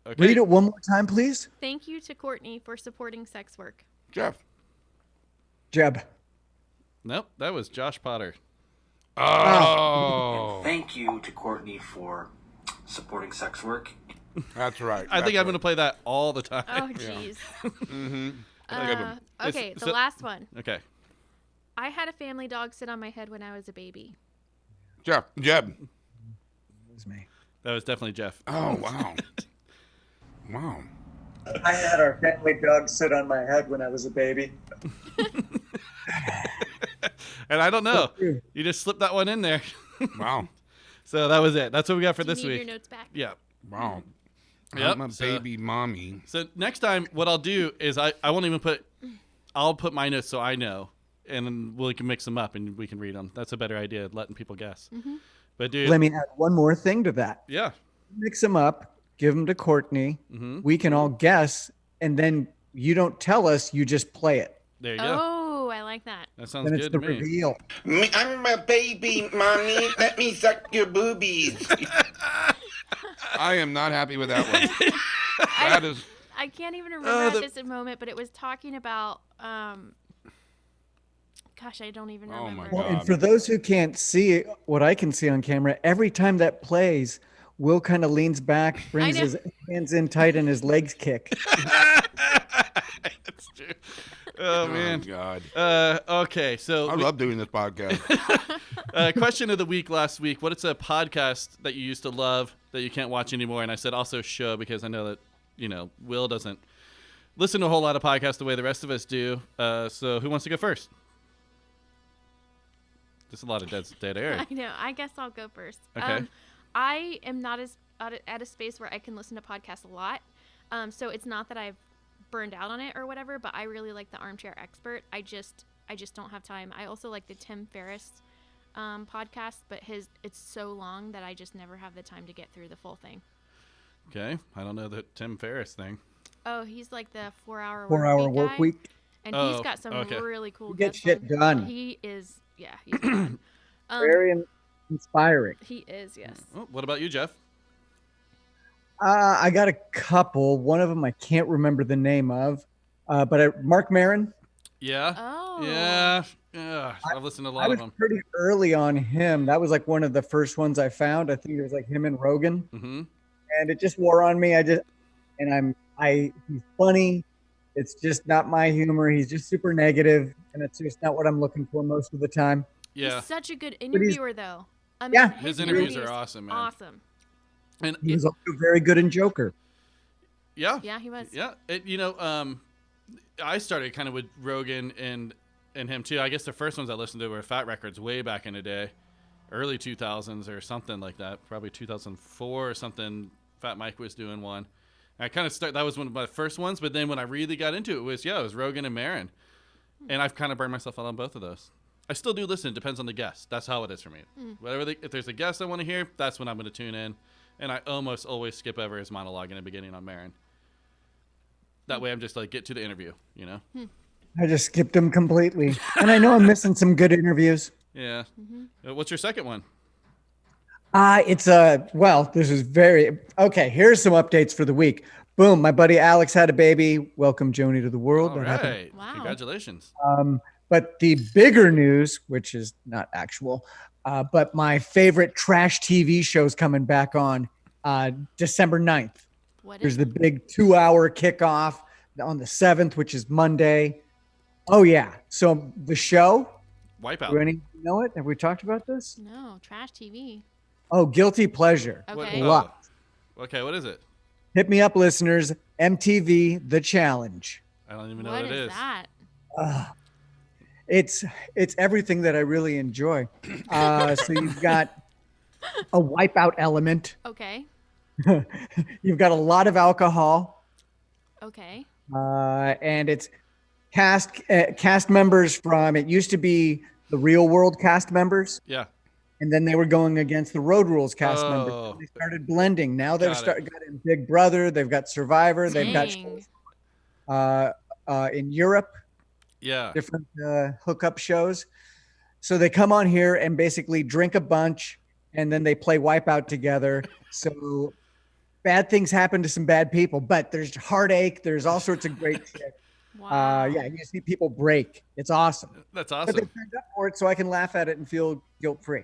Okay. Read it one more time, please. Thank you to Courtney for supporting sex work. Jeff. Jeb. Nope. That was Josh Potter. Oh. Thank you to Courtney for supporting sex work. That's right. I think I'm going to play that all the time. Oh, jeez. Mm-hmm. Okay, the so- last one. Okay. I had a family dog sit on my head when I was a baby. Jeff. Jeb. It was me. That was definitely Jeff. Oh, wow. Wow. I had our family dog sit on my head when I was a baby. And I don't know. You just slipped that one in there. Wow. So that was it. That's what we got for Do you this need week. your notes back? Yeah. Wow. Yep, I'm a so- baby mommy. So next time, what I'll do is I won't even put. I'll put my notes so I know, and then we can mix them up and we can read them. That's a better idea, letting people guess. But dude, Let me add one more thing to that. yeah, Mix them up, give them to Courtney. Mhm. We can all guess, and then you don't tell us, you just play it. there you go. Oh, I like that. That sounds Then it's good the to me. reveal. I'm a baby, mommy. Let me suck your boobies. I am not happy with that one. That is. I can't even remember the- at this moment, but it was talking about Gosh, I don't even Oh, my remember. Well, and God. for those who can't see what I can see on camera, every time that plays, Will kind of leans back, brings know. his hands in tight, and his legs kick. That's true. Oh man. God. Okay, so I love doing this podcast. question of the week last week. What is a podcast that you used to love that you can't watch anymore? And I said also show because I know that Will doesn't listen to a whole lot of podcasts the way the rest of us do. So who wants to go first? There's a lot of dead air. I know. I guess I'll go first. Okay. I am not as at a space where I can listen to podcasts a lot. So it's not that I've burned out on it or whatever, but I really like the Armchair Expert. I just don't have time. I also like the Tim Ferriss podcast, but it's so long that I just never have the time to get through the full thing. Okay, I don't know the Tim Ferriss thing. Oh, he's like the 4-hour 4-hour work work guy, week. and Oh, he's got some okay. really cool. You get guests shit on. done. He is, yeah, he's fun. Very inspiring. He is, yes. Oh, what about you, Jeff? I got a couple. One of them I can't remember the name of, but Mark Maron. Yeah. Oh. Yeah. I've listened to a I lot was of them. pretty early on him. That was like one of the first ones I found. I think it was like him and Rogan, Mm-hmm. and it just wore on me. He's funny. It's just not my humor. He's just super negative, and it's just not what I'm looking for most of the time. Yeah. He's such a good he's- interviewer, though. I mean, Yeah. His interviews interviews are awesome, man. Awesome. And He was also very good in Joker. yeah. Yeah, he was. Yeah. I started kind of with Rogan and him too. I guess the first ones I listened to were Fat Records way back in the day, early 2000s or something like that, probably 2004 or something. Fat Mike was doing one. And I kind of that was one of my first ones, but then when I really got into it was Rogan and Maron. And I've kind of burned myself out on both of those. I still do listen. It depends on the guest. That's how it is for me. If there's a guest I want to hear, that's when I'm going to tune in. And I almost always skip over his monologue in the beginning on Maron. That way I'm just like, get to the interview, I just skipped him completely, and I know I'm missing some good interviews. Yeah. What's your second one? This is very okay. Here's some updates for the week. Boom, my buddy Alex had a baby. Welcome Joni to the world. All That happened. right. Wow. Congratulations. But the bigger news, which is not actual, but my favorite trash TV show's coming back on December 9th. What There's is the big 2-hour kickoff on the 7th, which is Monday. Oh, yeah. So the show, Wipeout. do any know it? Have we talked about this? No, trash TV. Oh, Guilty Pleasure. Okay. Love. Okay, what is it? Hit me up, listeners. MTV The Challenge. I don't even know What what it is is. that? It's everything that I really enjoy. So you've got a wipeout element. Okay. You've got a lot of alcohol, Okay. and it's cast members from. It used to be the Real World cast members, Yeah. and then they were going against the Road Rules cast Oh. members. They started blending. Now they've Got it. got in Big Brother. They've got Survivor. They've got Dang. in Europe. Yeah. Different hookup shows. So they come on here and basically drink a bunch, and then they play Wipeout together. So bad things happen to some bad people, but there's heartache. There's all sorts of great shit. Wow. Yeah, you see people break. It's awesome. That's But they awesome. turned up for it so I can laugh at it and feel guilt-free.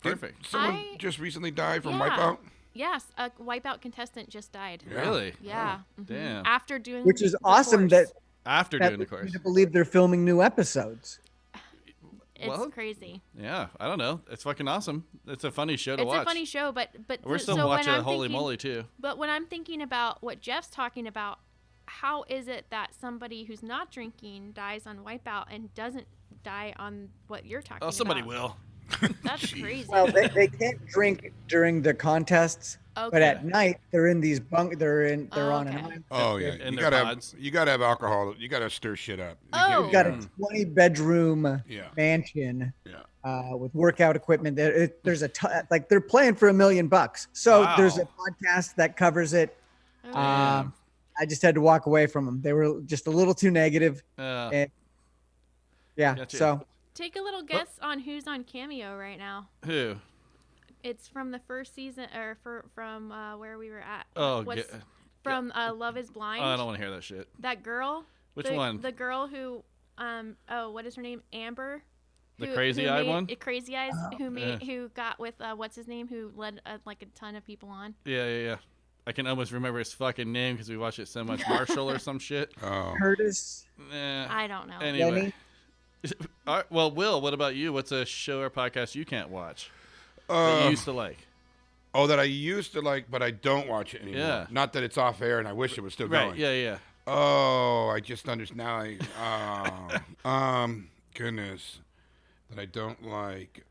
Perfect. Someone just recently died from Yeah. Wipeout. Yes, a Wipeout contestant just died. Yeah. Really? Yeah. Mhm. Damn. After doing Which is the awesome course. After that doing the leads me course. to believe they're filming new episodes. It's Well, crazy. Yeah, I don't know. It's fucking awesome. It's a funny show to It's watch. a funny show, but We're still so when watching I'm Holy thinking- Moly too. But when I'm thinking about what Jeff's talking about, how is it that somebody who's not drinking dies on Wipeout and doesn't die on what you're talking about? Oh, somebody will. That's crazy. Well, they can't drink during the contests, but Okay. at night they're in these they're on an Okay. island. Oh yeah, In you their gotta pods. have alcohol. You gotta stir shit up. You Oh. You've got a 20-bedroom Yeah. mansion Yeah. with workout equipment. There's like they're playing for $1 million. So Wow. there's a podcast that covers it. Okay. I just had to walk away from them. They were just a little too negative. And yeah, Gotcha. so Take a little guess on who's on Cameo right now. Who? It's from the first season, or from where we were at. Oh, From Love Is Blind. Oh, I don't want to hear that shit. That girl. Which the, one? The girl who what is her name? Amber. The crazy-eyed one? Crazy Eyes, Yeah. who got with, what's his name, who led, like, a ton of people on. Yeah. I can almost remember his fucking name because we watched it so much. Marshall or some shit. Oh. Curtis. I don't know. Anyway. All right, well, Will, what about you? What's a show or podcast you can't watch that you used to like? Oh, that I used to like, but I don't watch it anymore. Yeah. Not that it's off air, and I wish it was still going. Right, yeah. Oh, I just understand now. Goodness, that I don't like.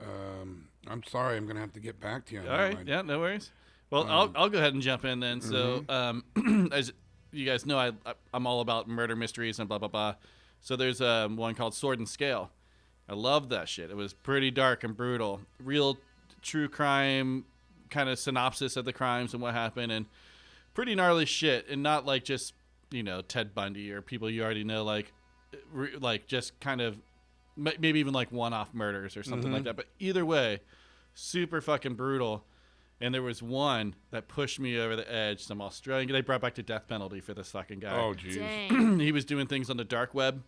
I'm sorry. I'm gonna have to get back to you. On All that right, one. yeah, no worries. Well, I'll go ahead and jump in then. So, as you guys know, I'm all about murder mysteries and blah blah blah. So there's one called Sword and Scale. I love that shit. It was pretty dark and brutal, real true crime kind of synopsis of the crimes and what happened, and pretty gnarly shit, and not like just Ted Bundy or people you already know, like just kind of maybe even like one-off murders or something like that. But either way, super fucking brutal. And there was one that pushed me over the edge. Some Australian. They brought back the death penalty for this fucking guy. Oh, jeez. Dang. He was doing things on the dark web,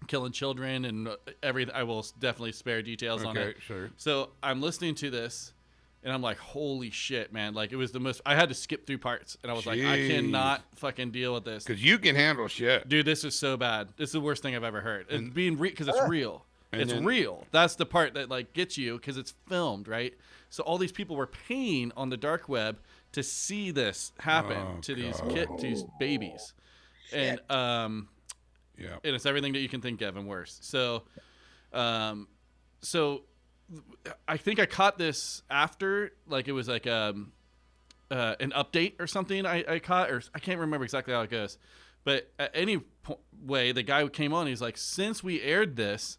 killing children and everything. I will definitely spare details on it. Okay, sure. So I'm listening to this, and I'm like, holy shit, man. Like, it was the most. I had to skip through parts. And I was like, I Jeez. cannot fucking deal with this. Because you can handle shit. Dude, this is so bad. This is the worst thing I've ever heard. It's being because it's real. It's then- real. That's the part that like gets you because it's filmed, right? So all these people were paying on the dark web to see this happen to these babies, and Yeah. and it's everything that you can think of and worse. So, so I think I caught this after, like, it was like an update or something. I caught, or I can't remember exactly how it goes, but at any way, the guy who came on, he's like, since we aired this,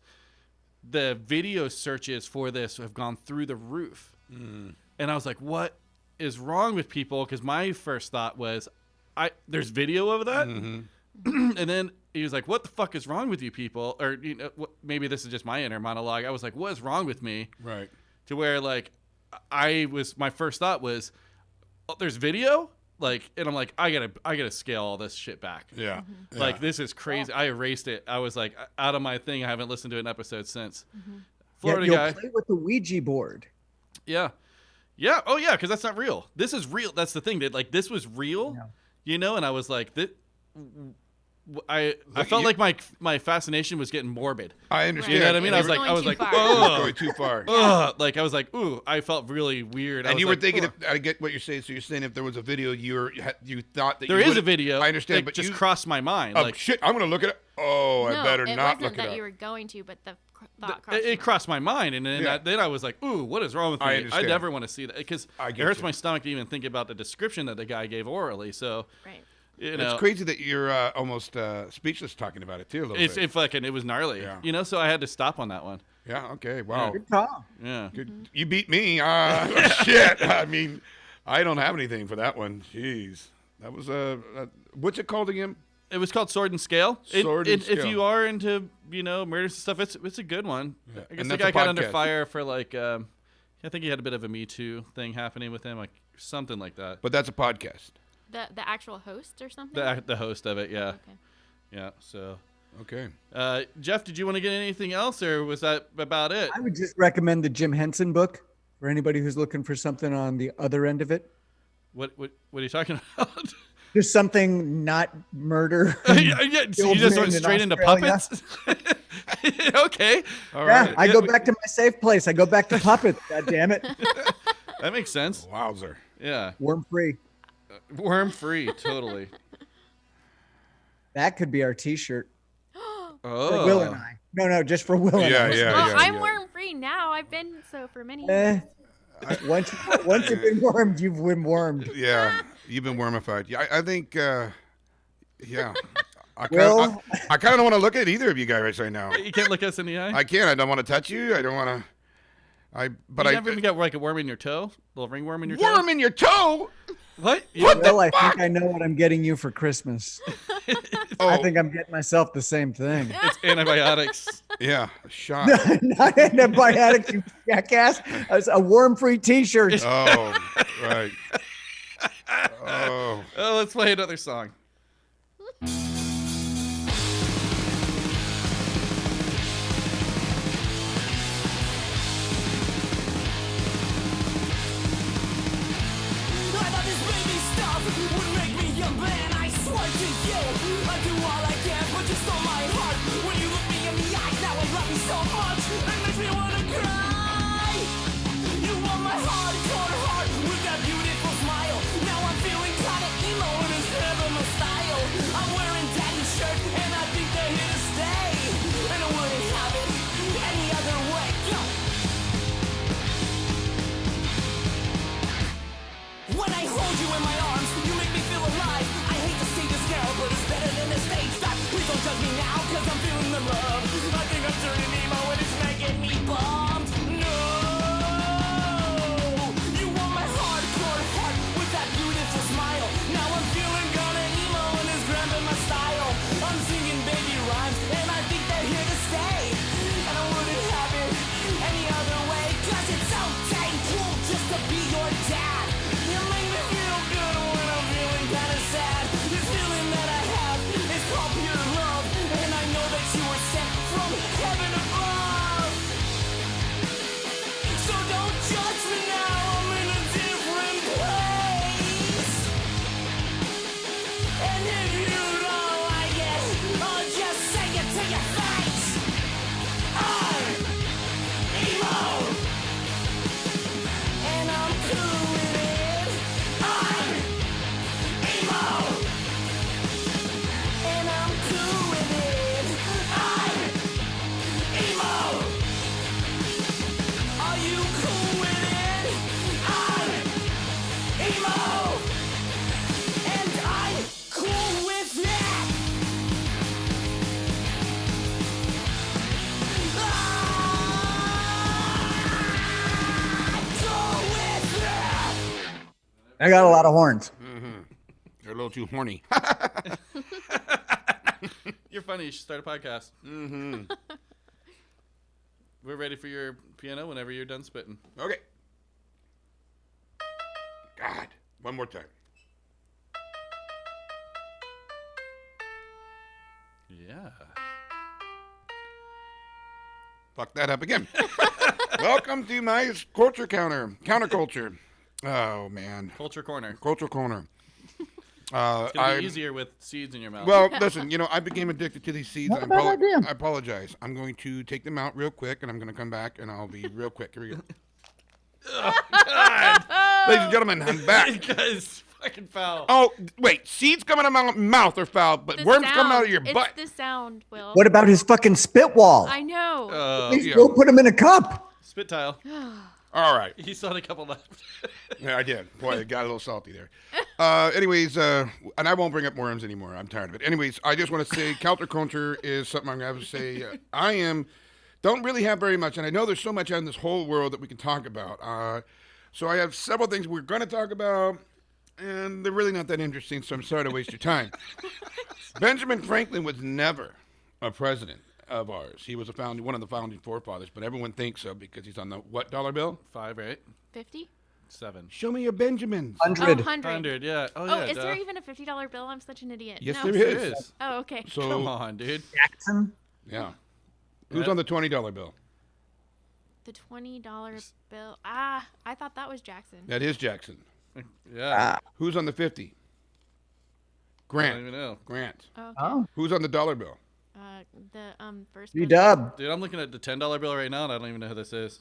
the video searches for this have gone through the roof. And I was like, what is wrong with people? Because my first thought was, there's video of that? And then he was like, what the fuck is wrong with you people? Or maybe this is just my inner monologue. I was like, what is wrong with me? Right. To where, like, my first thought was, oh, there's video? Like, and I'm like, I gotta scale all this shit back. Yeah. Like, this is crazy. I erased it. I was like, out of my thing. I haven't listened to an episode since. Florida You'll guy. play with the Ouija board. Yeah. Oh yeah, because that's not real. This is real. That's the thing. That, like, this was real, and I was like, I felt like my fascination was getting morbid. I understand. You know what I mean? I was Going like, too far. oh, Going too far. like I was like, ooh, I felt really weird. And you were thinking, ugh. I get what you're saying. So you're saying if there was a video, you thought that There you is would- a video. I understand, that but just you crossed my mind. oh, Like, shit, I'm gonna look at it. Oh, No, I better it not wasn't look it that up. you were going to, but the thought crossed. it crossed my mind, and then Yeah. I was like, ooh, what is wrong with me? I I understand. never want to see that because I it get hurts you. my stomach to even think about the description that the guy gave orally. So, Right. It's crazy that you're almost speechless talking about it too. A little bit. It was gnarly. Yeah. So I had to stop on that one. Yeah. Okay. Wow. Good call. Yeah. Good. You beat me. Shit. I mean, I don't have anything for that one. Jeez. That was what's it called again? It was called Sword and Scale. Sword and If Scale. you are into murders and stuff, it's a good one. Yeah. I guess And the that's guy a got under podcast. fire for like I think he had a bit of a Me Too thing happening with him, like something like that. But that's a podcast. The actual host or something? The host of it, yeah, Okay. yeah. So, Okay. Jeff, did you want to get anything else, or was that about it? I would just recommend the Jim Henson book for anybody who's looking for something on the other end of it. What are you talking about? Just something not murder. Yeah, you just went Children in straight into Australia. puppets. Okay, all Yeah, right. I go back to my safe place. I go back to puppets. God damn it. That makes sense. Wowzer. Yeah, Worm free. worm free, totally. That could be our T-shirt Oh, for Will and I. No, just for Will and Yeah, I. yeah, Well, yeah. I'm yeah. worm free now. I've been so for many Eh, years. once you've been wormed, you've been wormed. Yeah, you've been wormified. Yeah, I think. Yeah. I Will? kind of don't want to look at either of you guys right now. you can't look us in the eye. I can't. I don't want to touch you. I don't want to. But you I. never even got like a worm in your toe, a little ringworm in your toe. Worm in your toe. What? What the Will, I fuck? think I know what I'm getting you for Christmas. Oh, I think I'm getting myself the same thing. It's antibiotics. yeah, a shot. Not antibiotics, you jackass. It's a worm-free T-shirt. Oh, right. Oh. Oh, let's play another song. I do all I can, but you stole my heart. When you look me in the eyes, now I love you so much. It makes me wanna cry. You want my hardcore heart with that beautiful smile. Now I'm feeling kinda emo and it's never my style. I'm wearing daddy's shirt and I think they're here to stay. And I wouldn't have it any other way. Go. When I hold you in my arms, you make me feel alive. I hate to see this now, but it's better than the stage dive. Please don't judge me now, cause I'm feeling the love. I think I'm turning emo and it's making me bummed. No, you want my hardcore heart with that beautiful smile. Now I'm feeling kinda emo and it's grabbing my style. I'm singing baby rhymes and I think they're here to stay. And I wouldn't have it any other way, cause it's so dang cool just to be your dad. You make me feel good when I'm feeling kinda sad. This feeling that I have is called pure love. And I know that you were sent from heaven above. So don't judge me now, I'm in a different place. And if you don't like it, I'll just say it to your face. I'm emo, and I'm cool with it. I'm emo, and I'm cool with it. I'm emo. Are you cool with it? I'm emo, and I'm cool with that. I'm cool with that. I got a lot of horns. They're a little too horny. You're funny. You should start a podcast. Mm-hmm. We're ready for your piano whenever you're done spitting. Okay. God, one more time. Yeah. Fuck that up again. Welcome to my culture counterculture. Oh man, Culture corner. culture corner. It's gonna I'm- be easier with seeds in your mouth. Well, listen, I became addicted to these seeds. Not and a bad idea. I apologize. I'm going to take them out real quick, and I'm going to come back, and I'll be real quick. Here we go. Ladies and gentlemen, I'm back. Guys, fucking foul. Oh, wait. Seeds coming out of my mouth are foul, but The worms coming out of sound. your butt. It's the sound, Will. What about his fucking spit wall? I know. Oh, Please yeah. go put him in a cup. spit tile. All right. He saw a couple left. Yeah, I did. Boy, it got a little salty there. Anyways, and I won't bring up worms anymore. I'm tired of it. Anyways, I just want to say counterculture is something I'm going to have to say. Don't really have very much, and I know there's so much out in this whole world that we can talk about. So I have several things we're going to talk about, and they're really not that interesting, so I'm sorry to waste your time. Benjamin Franklin was never a president of ours. He was one of the founding forefathers, but everyone thinks so because he's on the what dollar bill? 5, right? 50? 7. Show me your Benjamins. 100. 100, yeah. Oh, Oh, yeah. is there duh. even a $50 bill? I'm such an idiot. Yes, no. there There is. is. Oh, okay. So, Come on, dude. Jackson. yeah. Who's Yeah. on the $20 bill? The $20 bill. I thought that was Jackson. That is Jackson. Yeah. Who's on the 50? I don't Grant. even know. Grant. Oh, okay. Oh, Who's on the dollar bill? The first B president. Dub. Dude, I'm looking at the $10 bill right now, and I don't even know who this is.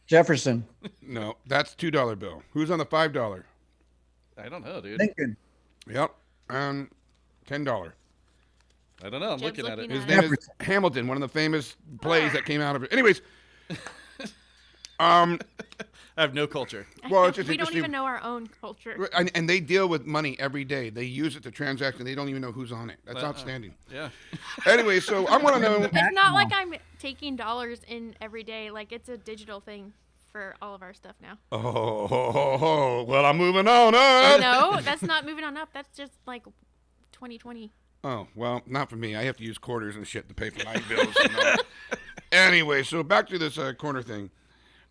Jefferson. No, that's $2 bill. Who's on the $5? I don't know, dude. Lincoln. Yep. And $10. I don't know. I'm Jim's looking at it. looking His at name is Jefferson. Hamilton, one of the famous plays that came out of it. Anyways, I have no culture. well, it's just We don't interesting. even know our own culture. And they deal with money every day. They use it to transact, and they don't even know who's on it. That's outstanding. Yeah. Anyway, so I want to know. It's not like I'm taking dollars in every day. Like, it's a digital thing for all of our stuff now. Oh, well, I'm moving on. Huh? No, that's not moving on up. That's just like 2020. Oh, well, not for me. I have to use quarters and shit to pay for my bills. Anyway, so back to this corner thing.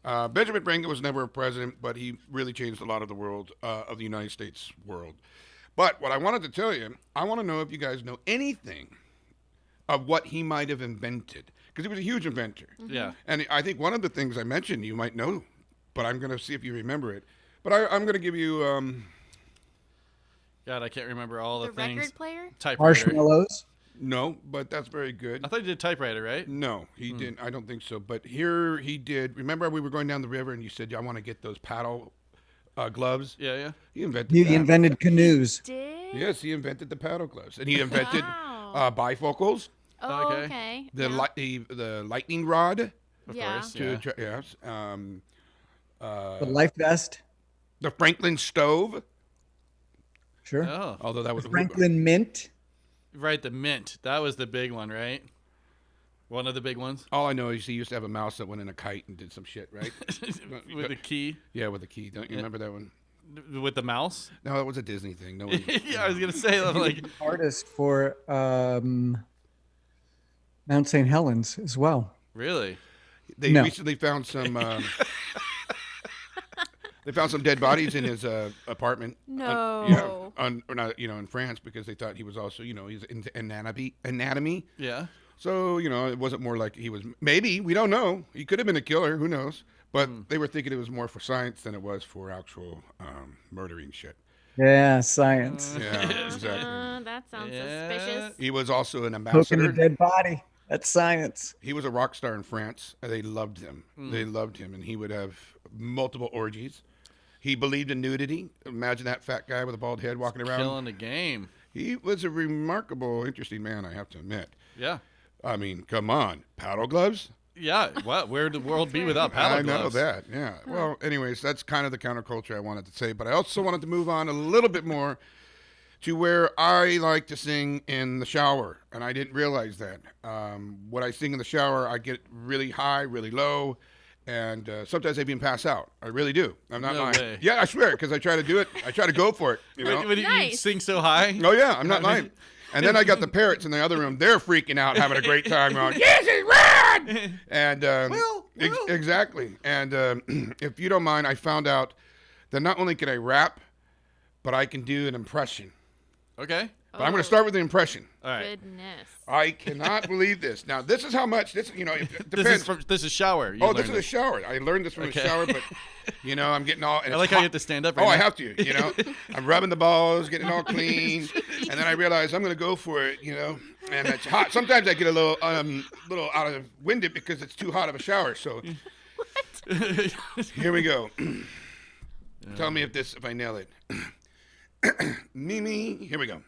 Benjamin Franklin was never a president, but he really changed a lot of the world, of the United States world. But what I wanted to tell you, I want to know if you guys know anything of what he might have invented. Because he was a huge inventor. Yeah. And I think one of the things I mentioned you might know, but I'm going to see if you remember it. But I'm going to give you God, I can't remember all the, The things. record player? Typewriter. Marshmallows. No, but that's very good. I thought you did typewriter, right? No, he didn't. I don't think so. But here he did. Remember, we were going down the river, and you said, "I want to get those paddle gloves." Yeah, yeah. He invented He that. invented canoes. Did? Yes, he invented the paddle gloves, and he invented Wow. bifocals, Oh, Okay. okay. the yeah. the lightning rod. Of Yeah. course. To Yeah. attra- yes. The life vest. The Franklin stove, Sure. Oh, although that was Franklin Mint. right. The mint. That was the big one, right? One of the big ones All I know is he used to have a mouse that went in a kite and did some shit, right? with the key, Yeah, with a key. Don't you remember that one? with the mouse. No, that was a Disney thing. No one. Yeah, I was gonna say like. Artist for Mount St. Helens as well. Really? They No. recently found some. They found some dead bodies in his apartment. No. Or not, in France because they thought he was also, he's into anatomy. Yeah. So, it wasn't more like he was. Maybe we don't know. He could have been a killer. Who knows? But they were thinking it was more for science than it was for actual murdering shit. Yeah, science. Yeah, exactly. That sounds Yeah. suspicious. He was also an Poking a ambassador. dead body. That's science. He was a rock star in France. They loved him. They loved him, and he would have multiple orgies. He believed in nudity. Imagine that fat guy with a bald head walking around. Killing the game. He was a remarkable, interesting man, I have to admit. Yeah. I mean, come on. Paddle gloves? Yeah. What? Where would the world be without paddle I know gloves? that, yeah. Well, anyways, that's kind of the counterculture I wanted to say. But I also wanted to move on a little bit more to where I like to sing in the shower. And I didn't realize that. When I sing in the shower, I get really high, really low. And sometimes I even pass out. I really do. I'm not No lying. way. Yeah, I swear, because I try to do it. I try to go for it. When you Nice. sing so high. Oh, yeah, I'm not lying. And then I got the parrots in the other room. They're freaking out, having a great time. Going, yes, it's rad! And Well. exactly. And if you don't mind, I found out that not only can I rap, but I can do an impression. Okay. But I'm going to start with the impression. All right. Goodness. I cannot believe this. Now, this is how much. It depends. This is shower. You Oh, this is learned a shower. I learned this from Okay. the shower, but I'm getting all. And I it's like how you hot. have to stand up. Oh, Right I now. have to. I'm rubbing the balls, getting it all clean, and then I realize I'm going to go for it. And it's hot. Sometimes I get a little out of winded because it's too hot of a shower. So here we go. Tell me if I nail it. Mimi, here we go.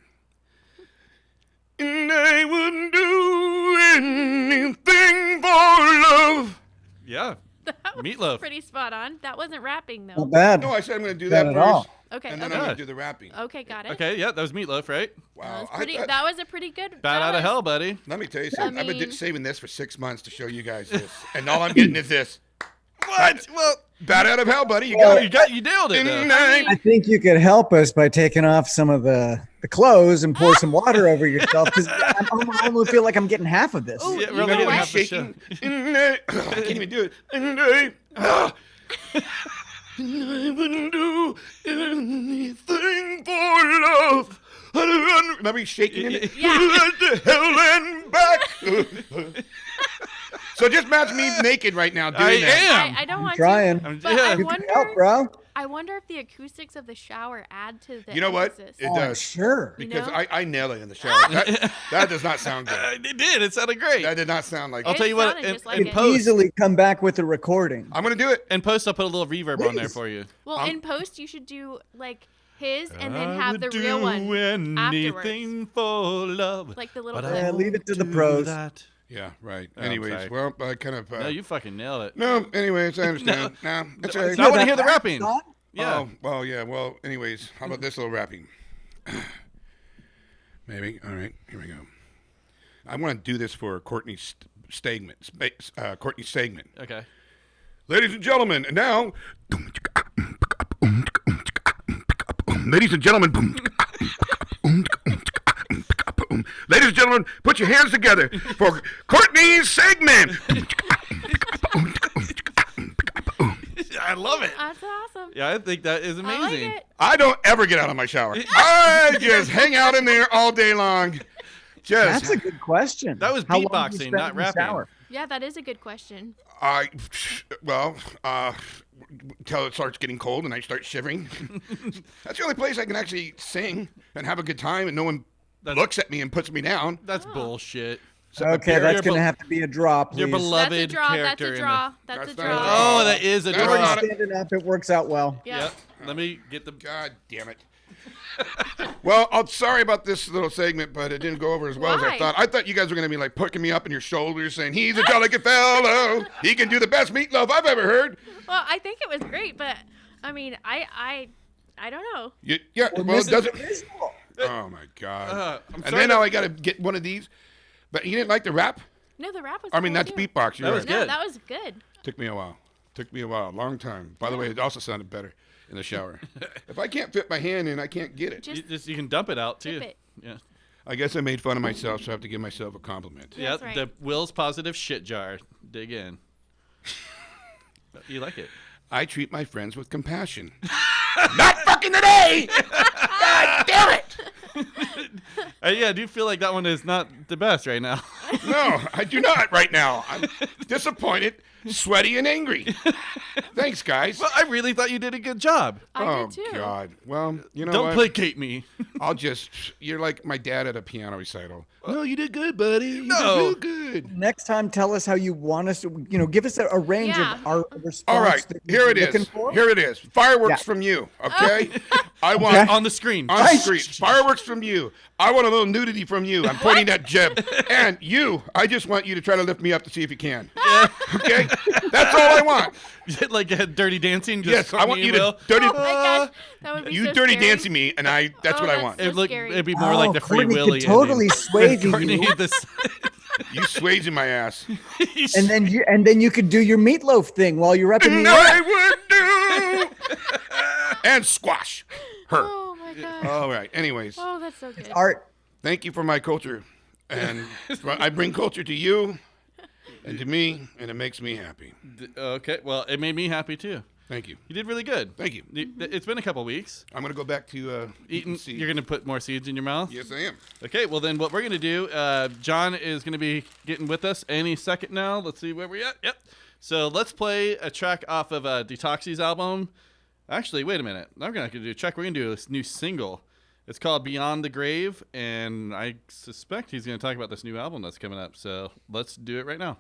And I wouldn't do anything for love. Yeah. That was Meatloaf. pretty spot on. That wasn't rapping, though. Not bad. No, I said I'm going to do Not that at first, all. Okay. and then okay. I'm going to do the rapping. Okay, got it. Okay. Yeah, that was Meatloaf, right? That Wow. was, pretty, that was a pretty good. Bad that out of was- hell, buddy. Let me tell you something. I've been mean- saving this for 6 months to show you guys this, and all I'm getting is this. What? Well, Bad out of hell, buddy. You got it. you nailed it. Though. I think you could help us by taking off some of the clothes and pour some water over yourself because I almost feel like I'm getting half of this. Yeah, You really know getting what? half the show. Shaking. I can't even do it. And I wouldn't do anything for love. Remember he's shaking it? Yeah. To hell and back. So just match me naked right now doing I that. am. I don't want Trying. to. I'm- But yeah. I You can wonder. help, bro. I wonder if the acoustics of the shower add to the. You know what? emphasis. It Oh, does. sure. Because know? I nail it in the shower. That does not sound good. It did. It sounded great. That did not sound like I'll It tell you what. sounded In, just like in it. post, Easily come back with a recording. I'm going to do it. in post, I'll put a little reverb on there Please. for you. Well, I'm- in post, you should do like his and then I have the would real one do afterwards. anything for love. Like the little but clip. I leave it to the won't pros. do that. Yeah, right. I'm Anyways, sorry. well, I kind of. No, you fucking nailed it. No, anyways, I understand. No, that's all right. I want to hear the rapping. Song? Yeah. Oh, well, yeah. Well, anyways, how about this little rapping? Maybe. All right. Here we go. I want to do this for Courtney Stegman. Courtney Stegman. Okay. Ladies and gentlemen, and now. Ladies and gentlemen. Ladies and gentlemen, put your hands together for Courtney Stegman. I love it. That's awesome. Yeah, I think that is I like amazing. it. I don't ever get out of my shower. I just hang out in there all day long. Just That's a good question. That was How long do you beatboxing, spend not in the rapping. shower? Yeah, that is a good question. until it starts getting cold and I start shivering. That's the only place I can actually sing and have a good time and no one looks at me and puts me down. That's bullshit. Okay, that's going to have to be a draw, please. Your beloved That's a draw. character. That's a draw. That's a That's not draw. a draw. Oh, that is a That's draw. not Standing up, it works out well. Yeah. Yep. Let me get the. God damn it. Well, I'm sorry about this little segment, but it didn't go over as well as I Why? thought. I thought you guys were going to be like picking me up in your shoulders saying, he's a delicate fellow. He can do the best meatloaf I've ever heard. Well, I think it was great, but I mean, I don't know. Yeah, well, it doesn't. Reasonable. Oh, my God. I'm And sorry then to- now I got to get one of these. But you didn't like the rap? No, the rap was. I mean, cool, that's too. beatbox. You're That was right. No, good. that was good. Took me a while. Long time. By the way, it also sounded better in the shower. If I can't fit my hand in, I can't get it. Just You can dump it out too. dip it. Yeah. I guess I made fun of myself, so I have to give myself a compliment. Yeah. That's right. The Will's positive shit jar. Dig in. You like it? I treat my friends with compassion. Not fucking today! God damn it! Yeah, I do feel like that one is not the best right now. No, I do not right now. I'm disappointed, sweaty, and angry. Thanks, guys. Well, I really thought you did a good job. I did too. God. Well, you know Don't what? placate me. You're like my dad at a piano recital. No, you did good, buddy. You No. did real good. Next time, tell us how you want us to, give us a range Yeah. of our response. All right, that here you're it looking is. for. Here it is. Fireworks Yeah. from you, okay? I want Okay. On the screen. on the street. Fireworks from you. I want a little nudity from you. I'm pointing at Jeb. And you, I just want you to try to lift me up to see if you can. Okay? That's all I want. Like a dirty dancing. Just Yes, from I want you to Will. dirty. Oh my gosh, that would be You so dirty scary. dancing me, and that's Oh, what I that's want. so It'd look. scary. It'd be more like the Free Courtney Willy. could totally ending. sway Courtney, you, You Swayze'd my ass. and then you could do your meatloaf thing while you're up in the And air. I would do. And squash her. Oh my gosh. All right. Anyways, Oh, that's so good. Art. thank you for my culture. And I bring culture to you and to me, and it makes me happy. Okay. Well, it made me happy too. Thank you. You did really good. Thank you. It's been a couple weeks. I'm going to go back to Eating. seeds. You're gonna put more seeds in your mouth. Yes, I am. Okay. Well, then what we're gonna do? John is gonna be getting with us any second now. Let's see where we're at. Yep. So let's play a track off of Detoxi's album. Actually, wait a minute. I'm not gonna do a track. We're gonna do this new single. It's called Beyond the Grave, and I suspect he's gonna talk about this new album that's coming up. So let's do it right now.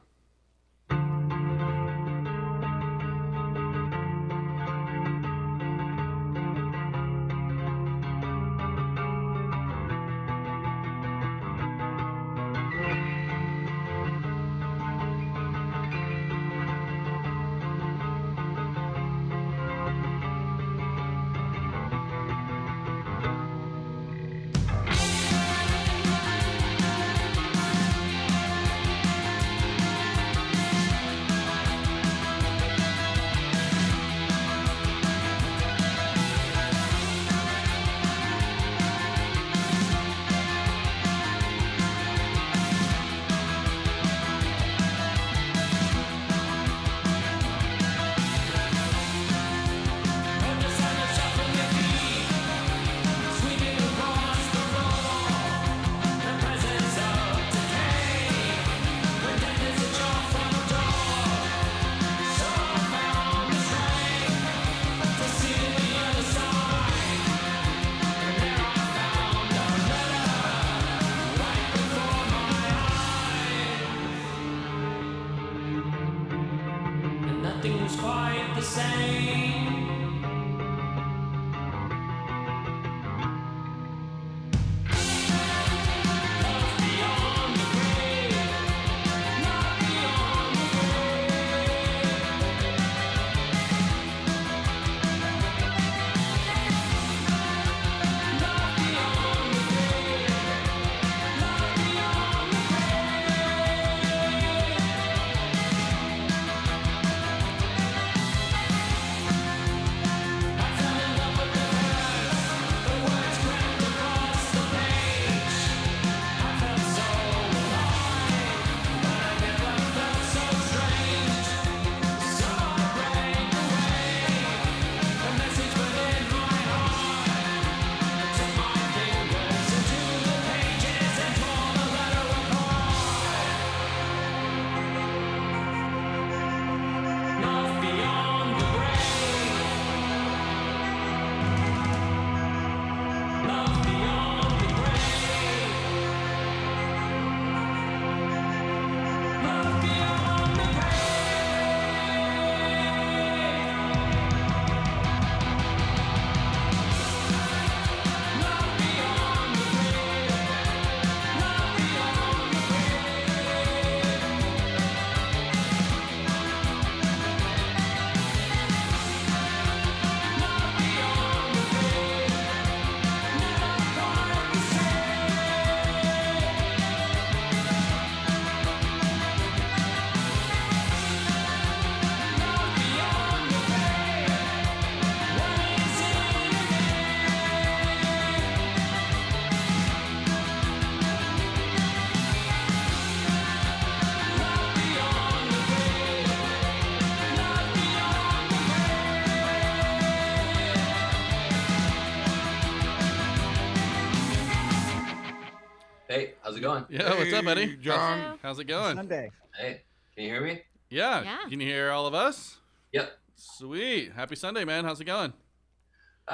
Hey, how's it going? Yeah, what's up, buddy? Hey, John. Hello. How's it going? Sunday. Hey, can you hear me? Yeah. Yeah. Can you hear all of us? Yep. Sweet. Happy Sunday, man. How's it going?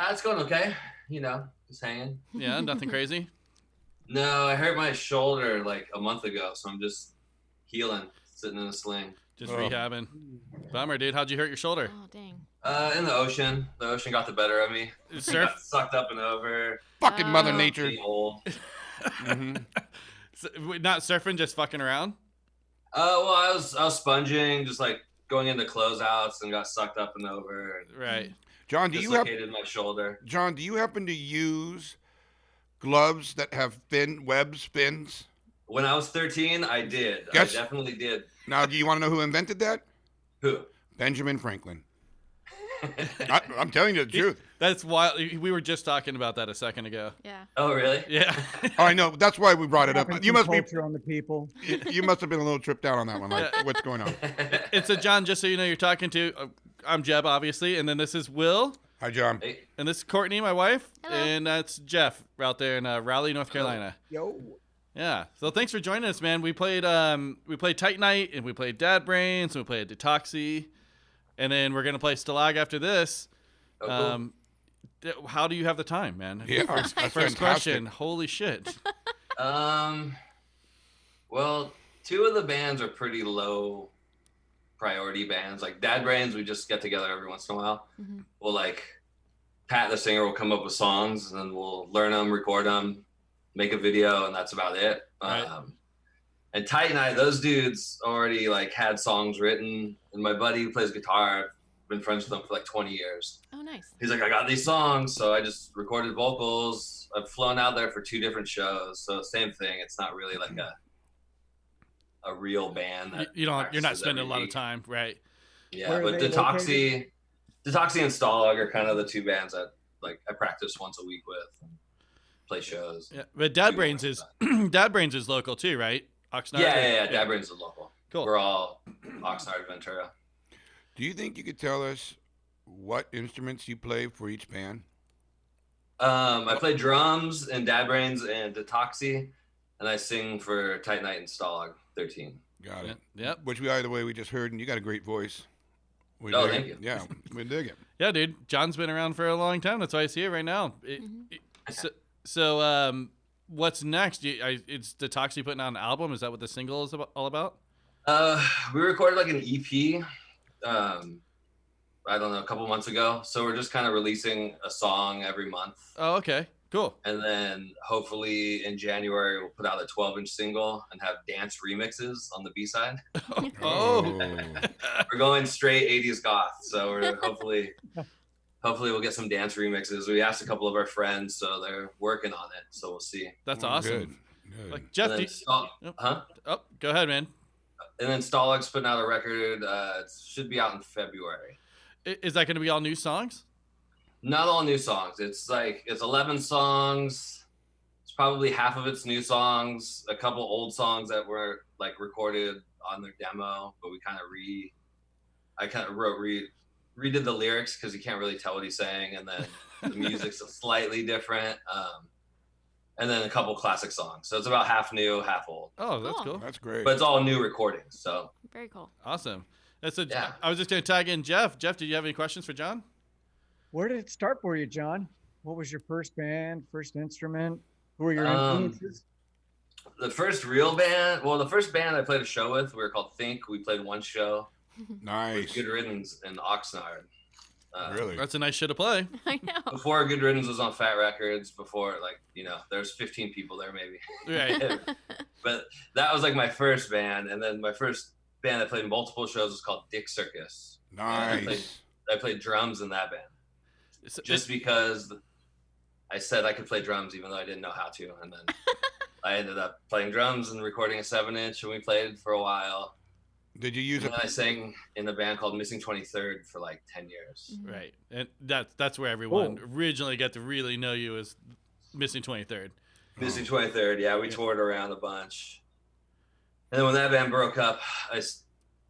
It's going okay. You know, just hanging. Yeah, nothing crazy. No, I hurt my shoulder like a month ago, so I'm just healing, sitting in a sling. Just Oh. rehabbing. Bummer, dude. How'd you hurt your shoulder? Oh, dang. In the ocean. The ocean got the better of me. Surf? Got sucked up and over. Fucking Mother Oh. Nature. Getting old. Not surfing, just fucking around? Well, I was sponging, just like going into closeouts and got sucked up and over. And Right. John, do you dislocated my shoulder. happen to use gloves that have fins? When I was 13, I did. Guess- I definitely did. Now, do you want to know who invented that? Who? Benjamin Franklin. I'm telling you the truth. That's wild. We were just talking about that a second ago. Yeah. Oh, really? Yeah. Oh, I know. That's why we brought it up. Dropping You some must be. culture on the people. You must have been a little tripped out on that one. Like, what's going on? And so, John, just so you know, you're talking to, I'm Jeb, obviously, and then this is Will, Hi, John. Hey, and this is Courtney, my wife, Hello. and that's Jeff out there in Raleigh, North Carolina. Yo. Yeah. So thanks for joining us, man. We played Tight Night, and we played Dad Brains, and we played Detoxi, and then we're gonna play Stalag after this. oh, How do you have the time, man? Yeah, First, that's first fantastic. question. Holy shit. cool. Well, two of the bands are pretty low priority bands. Like Dad Brains, we just get together every once in a while. Mhm. We'll like Pat the singer will come up with songs and then we'll learn them, record them, make a video, and that's about it. Right. And Tight and I, those dudes already like had songs written. And my buddy who plays guitar, I've been friends with him for like 20 years. Oh, nice. He's like, I got these songs, so I just recorded vocals. I've flown out there for 2 different shows, so same thing. It's not really like a real band. That You're not practices spending a every lot of week. time, right? Yeah, Where are but they Detoxi and Stalag are kind of the 2 bands that like I practice once a week with, and play shows. Yeah. But Dad Do Brains all is that. Dad Brains is local too, right? Oxnard. Yeah. Dad Brains is local. Cool. We're all Oxnard, Ventura. Do you think you could tell us what instruments you play for each band? I play drums in Dad Brains and Detoxi, and I sing for Tight Night and Stalag 13. Got it. Yep. Which we, either way, we just heard, and you got a great voice. We Oh, dig thank it. you. Yeah, we dig it. Yeah, dude. John's been around for a long time. That's why I see it right now. So, what's next? It's Detoxi putting out an album. Is that what the single is all about? We recorded like an EP, I don't know, a couple months ago. So we're just kind of releasing a song every month. Oh, okay. Cool. And then hopefully in January, we'll put out a 12-inch single and have dance remixes on the B-side. Oh. We're going straight 80s goth. So we're hopefully we'll get some dance remixes. We asked a couple of our friends, so they're working on it. So we'll see. That's Oh, awesome. Good. Good. Like Jeff, And do then Yep. huh? go ahead, man. And then Stalag's putting out a record. It should be out in February. Is that going to be all new songs? Not all new songs. It's 11 songs. It's probably half of it's new songs, a couple old songs that were like recorded on their demo, but we kind of redid the lyrics because you can't really tell what he's saying, and then the music's slightly different. And then a couple classic songs. So it's about half new, half old. Oh, that's Cool. cool. That's great. But it's all new recordings. So Very cool. Awesome. That's a, Yeah. I was just going to tag in Jeff. Jeff, did you have any questions for John? Where did it start for you, John? What was your first band, first instrument? Who were your influences? the first real band, the first band I played a show with, we were called Think. We played one show. Nice. Good Riddance in Oxnard. Really? That's a nice show to play. I know. Before Good Riddance was on Fat Records, before there's 15 people there maybe. Right. But that was like my first band, and then my first band I played multiple shows was called Dick Circus. Nice. I played drums in that band just because I said I could play drums even though I didn't know how to, and then I ended up playing drums and recording a 7-inch, and we played for a while. Did you use And it? then I sang in a band called Missing 23rd for like 10 years. Right. And that's where everyone originally got to really know you as Missing 23rd. Missing 23rd, yeah, we toured around a bunch. And then when that band broke up,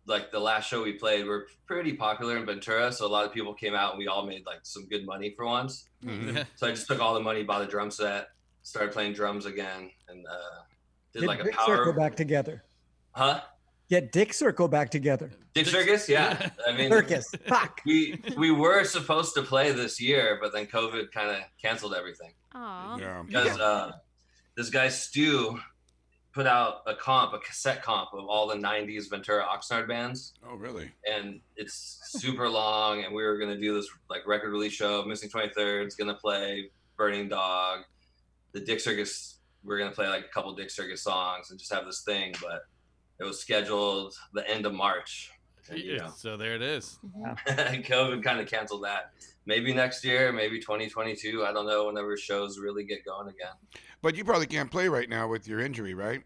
the last show we played, we were pretty popular in Ventura, so a lot of people came out and we all made like some good money for once. Mhm. So I just took all the money, bought a drum set, started playing drums again, and did Get like a Dick power. Circle back together. Huh? Get Dick Circle back together. Dick Circus? Yeah. I mean, Circus. Fuck. we were supposed to play this year, but then COVID kind of canceled everything. Aw. Yeah. Because this guy Stu put out a cassette comp of all the 90s Ventura Oxnard bands. Oh, really? And it's super long, and we were going to do this like record release show. Missing 23rd's going to play Burning Dog. The Dick Circus, we're going to play like a couple Dick Circus songs and just have this thing, but it was scheduled the end of March. And, you know, So there it is. COVID kind of canceled that. Maybe next year, maybe 2022. I don't know, whenever shows really get going again. But you probably can't play right now with your injury, right?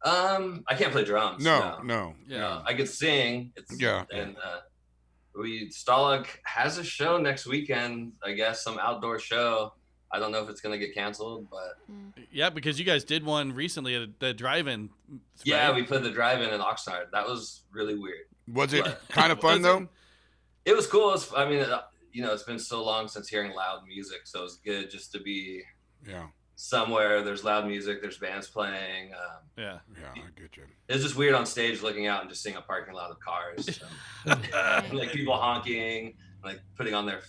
I can't play drums. No. Yeah. I could sing. Yeah. And Stalag has a show next weekend, I guess, some outdoor show. I don't know if it's going to get canceled, but Yeah, because you guys did one recently at the drive-in. yeah, right? we played the drive-in in Oxnard. That was really weird. Was it But- kind of fun, though? It was cool. I mean, you know, it's been so long since hearing loud music, so it's good just to be Yeah. somewhere. There's loud music. There's bands playing. Yeah. Yeah, I get you. It's just weird on stage looking out and just seeing a parking lot of cars, like people honking, like putting on their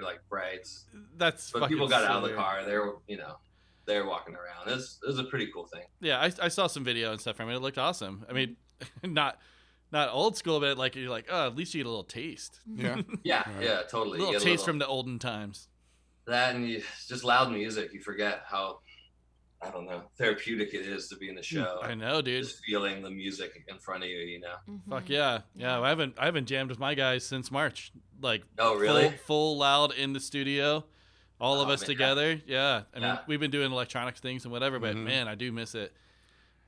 like brights. That's But fucking people got out of the silly. car. They're walking around. It was a pretty cool thing. Yeah, I saw some video and stuff from it. It looked awesome. I mean, not old school, but like you're like, oh, at least you get a little taste. Yeah. Yeah, Right. yeah, totally. A You little get taste from the olden times. that, and it's just loud music. You forget how, I don't know, therapeutic it is to be in the show. I know, dude. Just feeling the music in front of you, you know. Fuck yeah. Yeah, I haven't jammed with my guys since March. Like Oh, really? full loud in the studio. All of Oh, us man. together. Yeah. I mean, Yeah. we've been doing electronics things and whatever, but Mhm. man, I do miss it.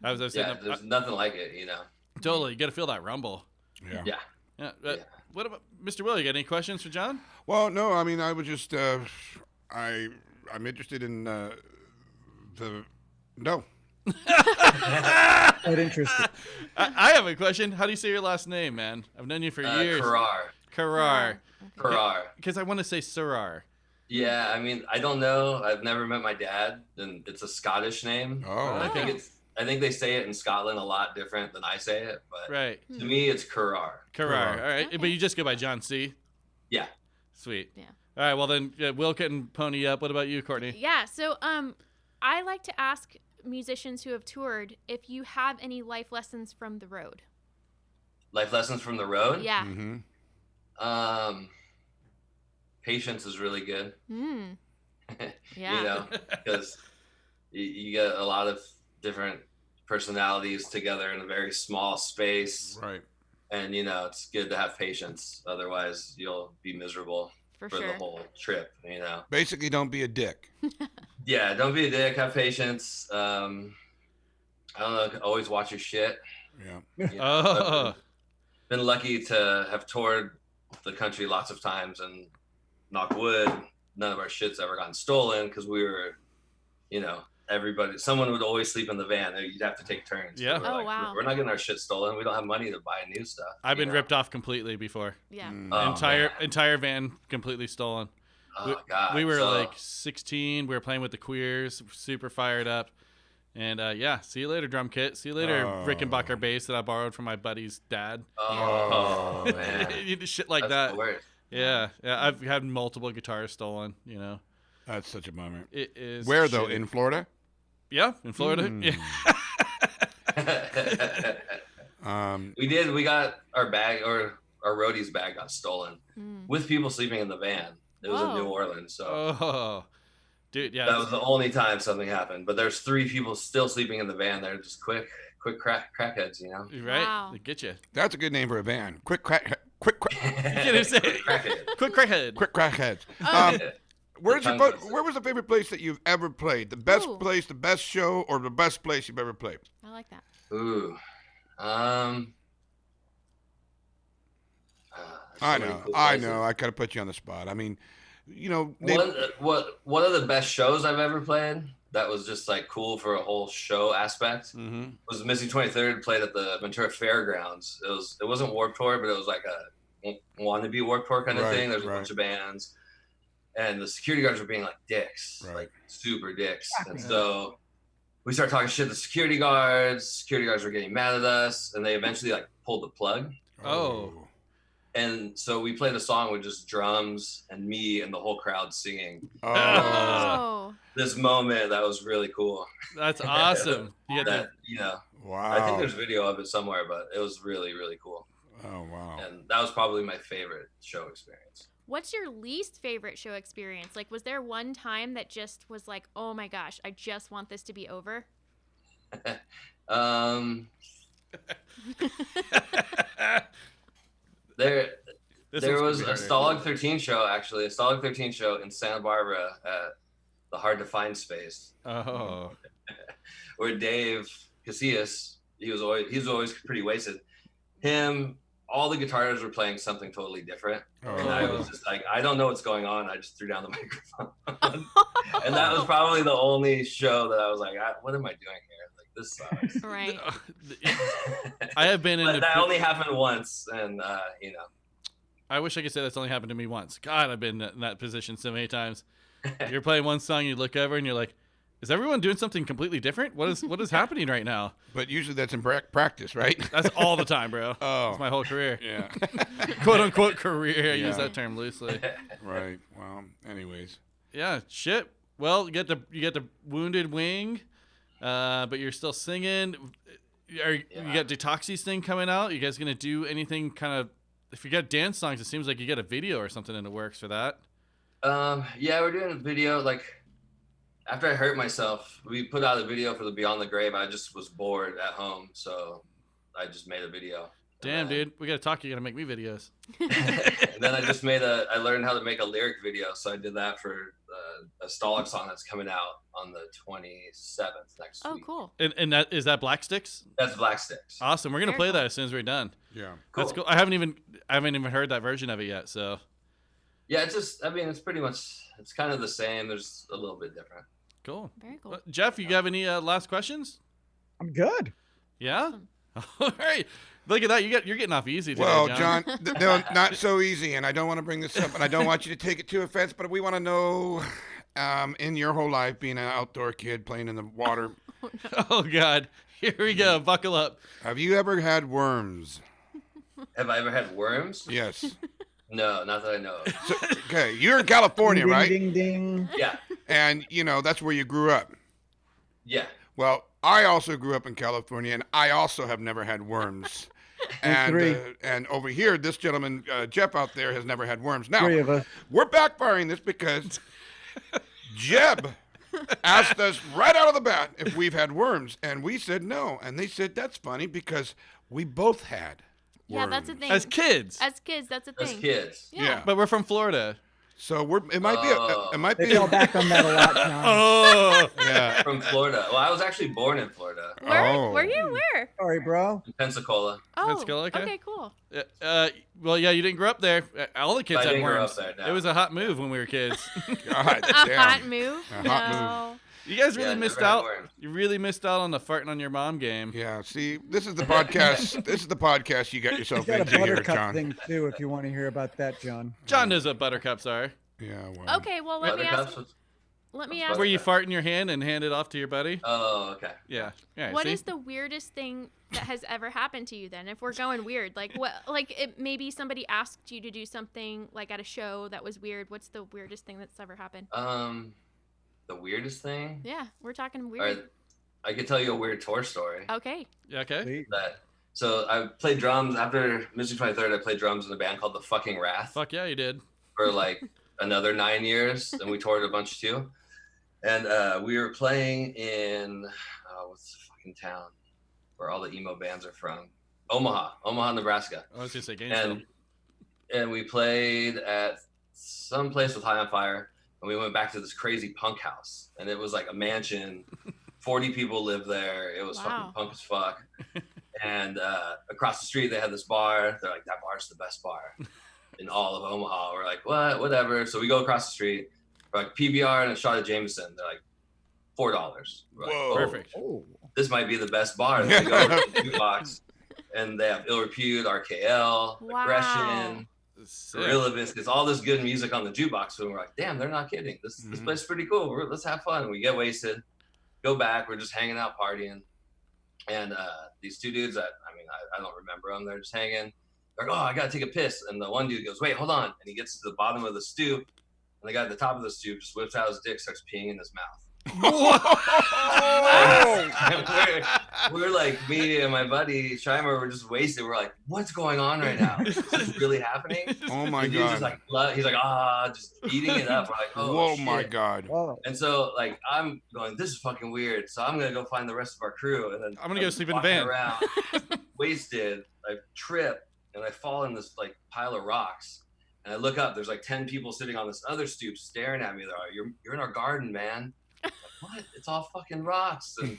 I was Yeah, sitting up, there's nothing like it, you know. totally, you got to feel that rumble. Yeah. Yeah. Yeah. Yeah. What about Mr. Will? You got any questions for John? Well, no, I mean, I was just, I'm interested in no. Quite interested. I have a question. How do you say your last name, man? I've known you for years. Karar. Karar. Karar. Because I want to say Sarar. Yeah, I mean, I don't know. I've never met my dad, and it's a Scottish name. Oh. I think they say it in Scotland a lot different than I say it, but Right. to me, it's Karar. Karar. All right. Okay. But you just go by John C. Yeah. Sweet. Yeah. All right. Well, then Will couldn't pony up. What about you, Courtney? Yeah. So, I like to ask musicians who have toured if you have any life lessons from the road. Life lessons from the road. Yeah. Mm-hmm. Patience is really good. Mm. Yeah. You know, because you get a lot of different personalities together in a very small space, Right. and you know, it's good to have patience. Otherwise, you'll be miserable For for sure. the whole trip. You know. Basically, don't be a dick. Yeah, don't be a dick. Have patience. I don't know. Always watch your shit. Yeah. You know, Oh. I've been lucky to have toured the country lots of times, and knock wood, none of our shit's ever gotten stolen because we were, you know, someone would always sleep in the van. You'd have to take turns. Yeah. We're Oh, like, wow. We're not getting our shit stolen. We don't have money to buy new stuff. I've been you know? ripped off completely before. Yeah. Oh, entire van completely stolen. Oh, God. We were So- like 16. We were playing with the Queers, super fired up. And yeah, see you later, drum kit. See you later, Oh. Rickenbacker bass that I borrowed from my buddy's dad. Oh, man. Shit like That's that. the worst. Yeah, I've had multiple guitars stolen. You know, That's such a bummer. it is. Where though? shitty. In Florida? Yeah, in Florida. Mm. Yeah. We got our bag, or our roadie's bag got stolen Mm. with people sleeping in the van. It was in Whoa. New Orleans, so Oh, dude, yeah. that was the only time something happened. But there's 3 people still sleeping in the van. They're just quick crackheads, you know. right. Wow. They get you. That's a good name for a band. Quick You can't say it. Crackhead. Quick crackhead. crackheads. Oh. Where was the favorite place that you've ever played? The best Ooh. place, the best show, or the best place you've ever played? I like that. Ooh. So I many know. cool I places. know. I kind of put you on the spot. I mean, you know, One of the best shows I've ever played that was just like cool for a whole show aspect Mhm. was Missing 23rd played at the Ventura Fairgrounds. It wasn't Warped Tour, but it was like a wannabe Warped Tour kind of Right, thing. There's a right. bunch of bands, and the security guards were being like dicks, Right. like super dicks. And so we started talking shit to security guards. Security guards were getting mad at us, and they eventually like pulled the plug. Oh. And so we played a song with just drums and me and the whole crowd singing. Oh. This moment that was really cool. That's awesome. You get That, you know, Wow. I think there's video of it somewhere, but it was really, really cool. Oh, wow. And that was probably my favorite show experience. What's your least favorite show experience? Like, was there one time that just was like, oh my gosh, I just want this to be over? There was a Stalag 13 show, actually, a Stalag 13 show in Santa Barbara at the Hard to Find space. Oh. Where Dave Casillas, he was always pretty wasted. Him, all the guitarists were playing something totally different. And I was just like, I don't know what's going on. I just threw down the microphone. And that was probably the only show that I was like, what am I doing here? Like, this sucks. Right. I have been in But that only happened once, and you know. I wish I could say that's only happened to me once. God, I've been in that position so many times. You're playing one song, you look over, and you're like, is everyone doing something completely different? What is happening right now? But usually that's in practice, right? That's all the time, bro. Oh. That's my whole career. Yeah. Quote unquote career. I Yeah. use that term loosely. Right. Well, anyways. Yeah, shit. Well, you get the Wounded Wing, but you're still singing. You got Detoxi's thing coming out. You guys gonna do anything kind of? If you got dance songs, it seems like you got a video or something in the works for that. Yeah, we're doing a video. Like, after I hurt myself, we put out a video for the Beyond the Grave. I just was bored at home, so I just made a video. Damn, dude, we gotta talk. You gotta make me videos. And then I learned how to make a lyric video, so I did that for a Stalag song that's coming out on the 27th next week. Oh, cool. And that is that Black Sticks? That's Black Sticks. Awesome. We're gonna Very play cool. that as soon as we're done. Yeah. That's cool. I haven't even heard that version of it yet. So Yeah, it's pretty much, it's kind of the same. There's a little bit different. cool. Very cool. Jeff, you have any last questions? I'm good. Yeah. All right. Look at that. You're getting off easy today, Well, John. no, not so easy, and I don't want to bring this up, and I don't want you to take it to offense, but we want to know, in your whole life, being an outdoor kid playing in the water, Oh God. Here we go. Buckle up. have you ever had worms? Have I ever had worms? Yes. No, not that I know of. So, okay, you're in California, ding, right? Ding, ding. Yeah, And, that's where you grew up. yeah. Well, I also grew up in California, and I also have never had worms. Three. And over here, this gentleman, Jeff out there, has never had worms. Now, Three of us. we're backfiring this because Jeb asked us right out of the bat if we've had worms, and we said no. And they said, that's funny because we both had worms. Yeah, that's a thing. As kids. As kids, that's a thing. As kids. Yeah. But we're from Florida. So it might They be fell back on that a lot, John. Oh. yeah. From Florida. Well, I was actually born in Florida, Were you? Where? Sorry, bro. in Pensacola. Oh, Pensacola, okay. okay, cool. Well, yeah, you didn't grow up there. All the kids I had didn't grow worms. up there, no. It was a hot move when we were kids. God A damn. hot move? A hot No. You guys really Yeah, missed never had out. worms. You really missed out on the farting on your mom game. Yeah, see, this is the podcast. This is the podcast you got You yourself got a into here, buttercup John. thing too, if you want to hear about that, John. John knows what buttercups are. Yeah, well. Okay, well, let me Buttercups ask. was- Let me What's ask. Where you fart in your hand and hand it off to your buddy. Oh, okay. Yeah. Yeah. What see? is the weirdest thing that has ever happened to you then? If we're going weird, like what? Like maybe somebody asked you to do something like at a show that was weird. What's the weirdest thing that's ever happened? The weirdest thing? Yeah, we're talking All weird. right, I could tell you a weird tour story. Okay. Yeah, okay. Sweet. So I played drums after Mystic 23rd. I played drums in a band called the Fucking Wrath Fuck yeah, you did. for like another 9 years, and we toured a bunch too. And we were playing in what's the fucking town where all the emo bands are from? Omaha, Nebraska. I was gonna say Gainesville. And we played at some place with High on Fire, and we went back to this crazy punk house, and it was like a mansion. 40 people lived there. It was Wow. fucking punk as fuck. And across the street, they had this bar. They're like, that bar's the best bar in all of Omaha. We're like, what? Whatever. So we go across the street. We're like, PBR and a shot of Jameson. They're like, $4. We're like, Whoa. oh, Perfect. Oh. this might be the best bar. And then we go to the jukebox, and they have Ill Repute, RKL, Wow. Aggression, Sick. Gorilla Biscuits, all this good music on the jukebox. And we're like, damn, they're not kidding. This Mhm. place is pretty cool. Let's have fun. And we get wasted, go back. We're just hanging out, partying. And these two dudes that, I don't remember them. They're just hanging. They're like, oh, I got to take a piss. And the one dude goes, wait, hold on. And he gets to the bottom of the stoop. And the guy at the top of the stoop just whips out his dick, starts peeing in his mouth. we're like, me and my buddy Shimer, we're just wasted. We're like, what's going on right now? Is this really happening? Oh my the god! Just like, he's like, just eating it up. We're like, oh, whoa, shit. my god! And so like, I'm going, this is fucking weird. So I'm gonna go find the rest of our crew, and then I'm gonna go sleep in the van. Around, wasted. I trip and I fall in this like pile of rocks. And I look up. There's like 10 people sitting on this other stoop, staring at me. They're like, "You're in our garden, man." What? It's all fucking rocks. And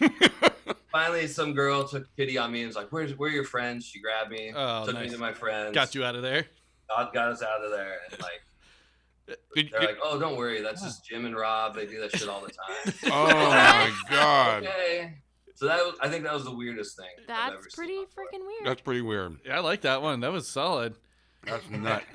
finally, some girl took pity on me and was like, "Where are your friends?" She grabbed me, took me to my friends, got you out of there. Got us out of there, and like they're like, "Oh, don't worry, that's just Jim and Rob. They do that shit all the time." Oh my god! Okay. So I think that was the weirdest thing. That's pretty freaking weird. That's pretty weird. Yeah, I like that one. That was solid. That's nuts.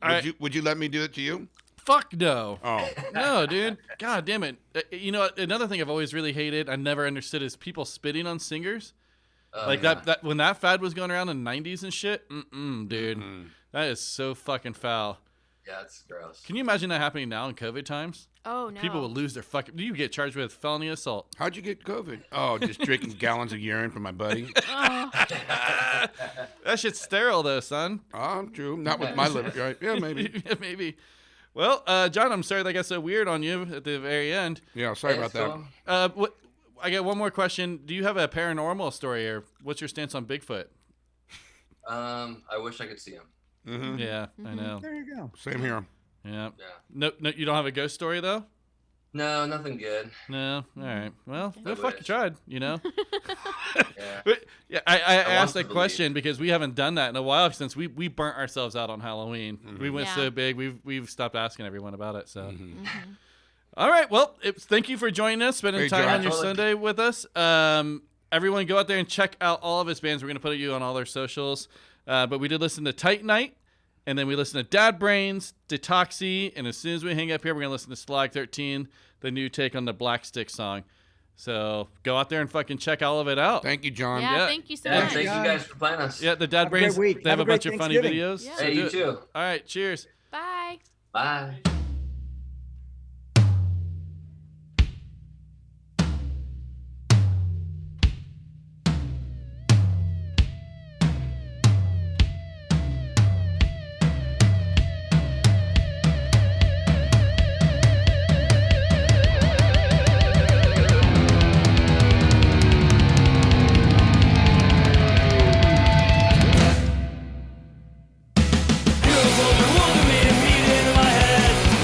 Right. Would you let me do it to you? Fuck no. Oh. No, dude. God damn it. You know, another thing I've always really hated, I never understood, is people spitting on singers. Like that when that fad was going around in the 90s and shit. Dude. That is so fucking foul. Yeah, it's gross. Can you imagine that happening now in COVID times? Oh, no. People will lose their fucking... You get charged with felony assault. How'd you get COVID? Oh, just drinking gallons of urine from my buddy. That shit's sterile, though, son. Oh, true. Not with my liver, right? Yeah, maybe. Yeah, maybe. Well, John, I'm sorry that got so weird on you at the very end. Yeah, sorry about that. I got one more question. Do you have a paranormal story, or what's your stance on Bigfoot? I wish I could see him. Mm-hmm. Yeah, I know. There you go. Same here. Yeah. No, you don't have a ghost story, though? No, nothing good. No? All right. Well, I fuck, you wish. tried, you know? Yeah. But, yeah, I asked want that to question because we haven't done that in a while since we burnt ourselves out on Halloween. We went so big, we've stopped asking everyone about it. So, All right. Well, thank you for joining us, spending time on your Sunday with us. Everyone, go out there and check out all of his bands. We're gonna put you on all their socials. But we did listen to Tight Night, and then we listened to Dad Brains, Detoxi, and as soon as we hang up here, we're gonna listen to Stalag 13, the new take on the Black Stick song. So go out there and fucking check all of it out. Thank you, John. Yeah, thank you so much. Thank you guys for playing us. Yeah, the Dad Brains, great week. they have Have a a bunch great of funny Thanksgiving. videos. Yeah. so Hey, do you it. too. All right, cheers. Bye. Bye. Welcome me and beat into my head.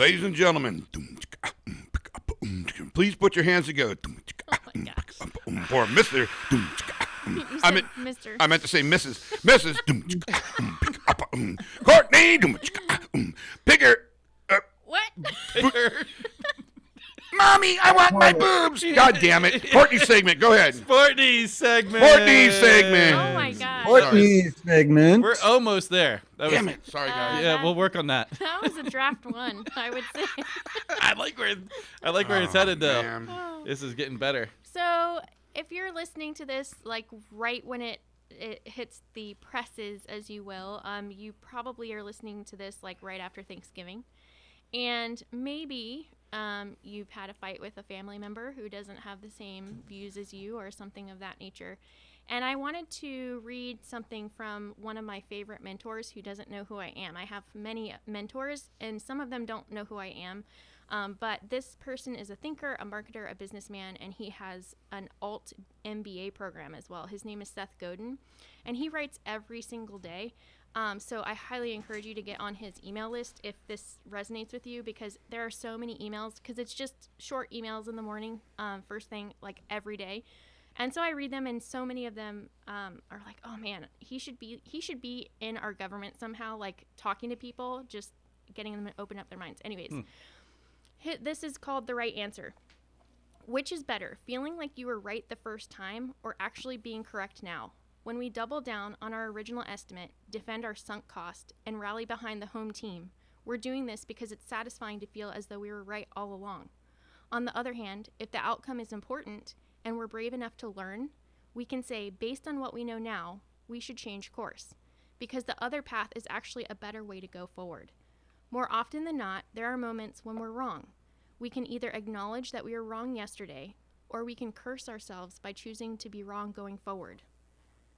Ladies and gentlemen, please put your hands together. Oh my gosh. For Mr. You I said meant, Mr. I meant to say Mrs. Courtney. Pigger. What? Mommy, I want my boobs. God damn it. Courtney's segment. Go ahead. Courtney's segment. Courtney's segment. Oh my gosh. Courtney's segment. We're almost there. Damn it. Sorry, guys. Yeah, we'll work on that. That was a draft one, I would say. I like where it's headed though. Man. This is getting better. So if you're listening to this like right when it hits the presses, as you will, you probably are listening to this like right after Thanksgiving, and maybe you've had a fight with a family member who doesn't have the same views as you or something of that nature. And I wanted to read something from one of my favorite mentors who doesn't know who I am. I have many mentors, and some of them don't know who I am. But this person is a thinker, a marketer, a businessman, and he has an alt MBA program as well. His name is Seth Godin, and he writes every single day. So I highly encourage you to get on his email list if this resonates with you, because there are so many emails, because it's just short emails in the morning, first thing, like every day. And so I read them, and so many of them are like, oh man, he should be in our government somehow, like talking to people, just getting them to open up their minds. Anyways, this is called The Right Answer. Which is better, feeling like you were right the first time or actually being correct now? When we double down on our original estimate, defend our sunk cost, and rally behind the home team, we're doing this because it's satisfying to feel as though we were right all along. On the other hand, if the outcome is important and we're brave enough to learn, we can say, based on what we know now, we should change course, because the other path is actually a better way to go forward. More often than not, there are moments when we're wrong. We can either acknowledge that we were wrong yesterday, or we can curse ourselves by choosing to be wrong going forward.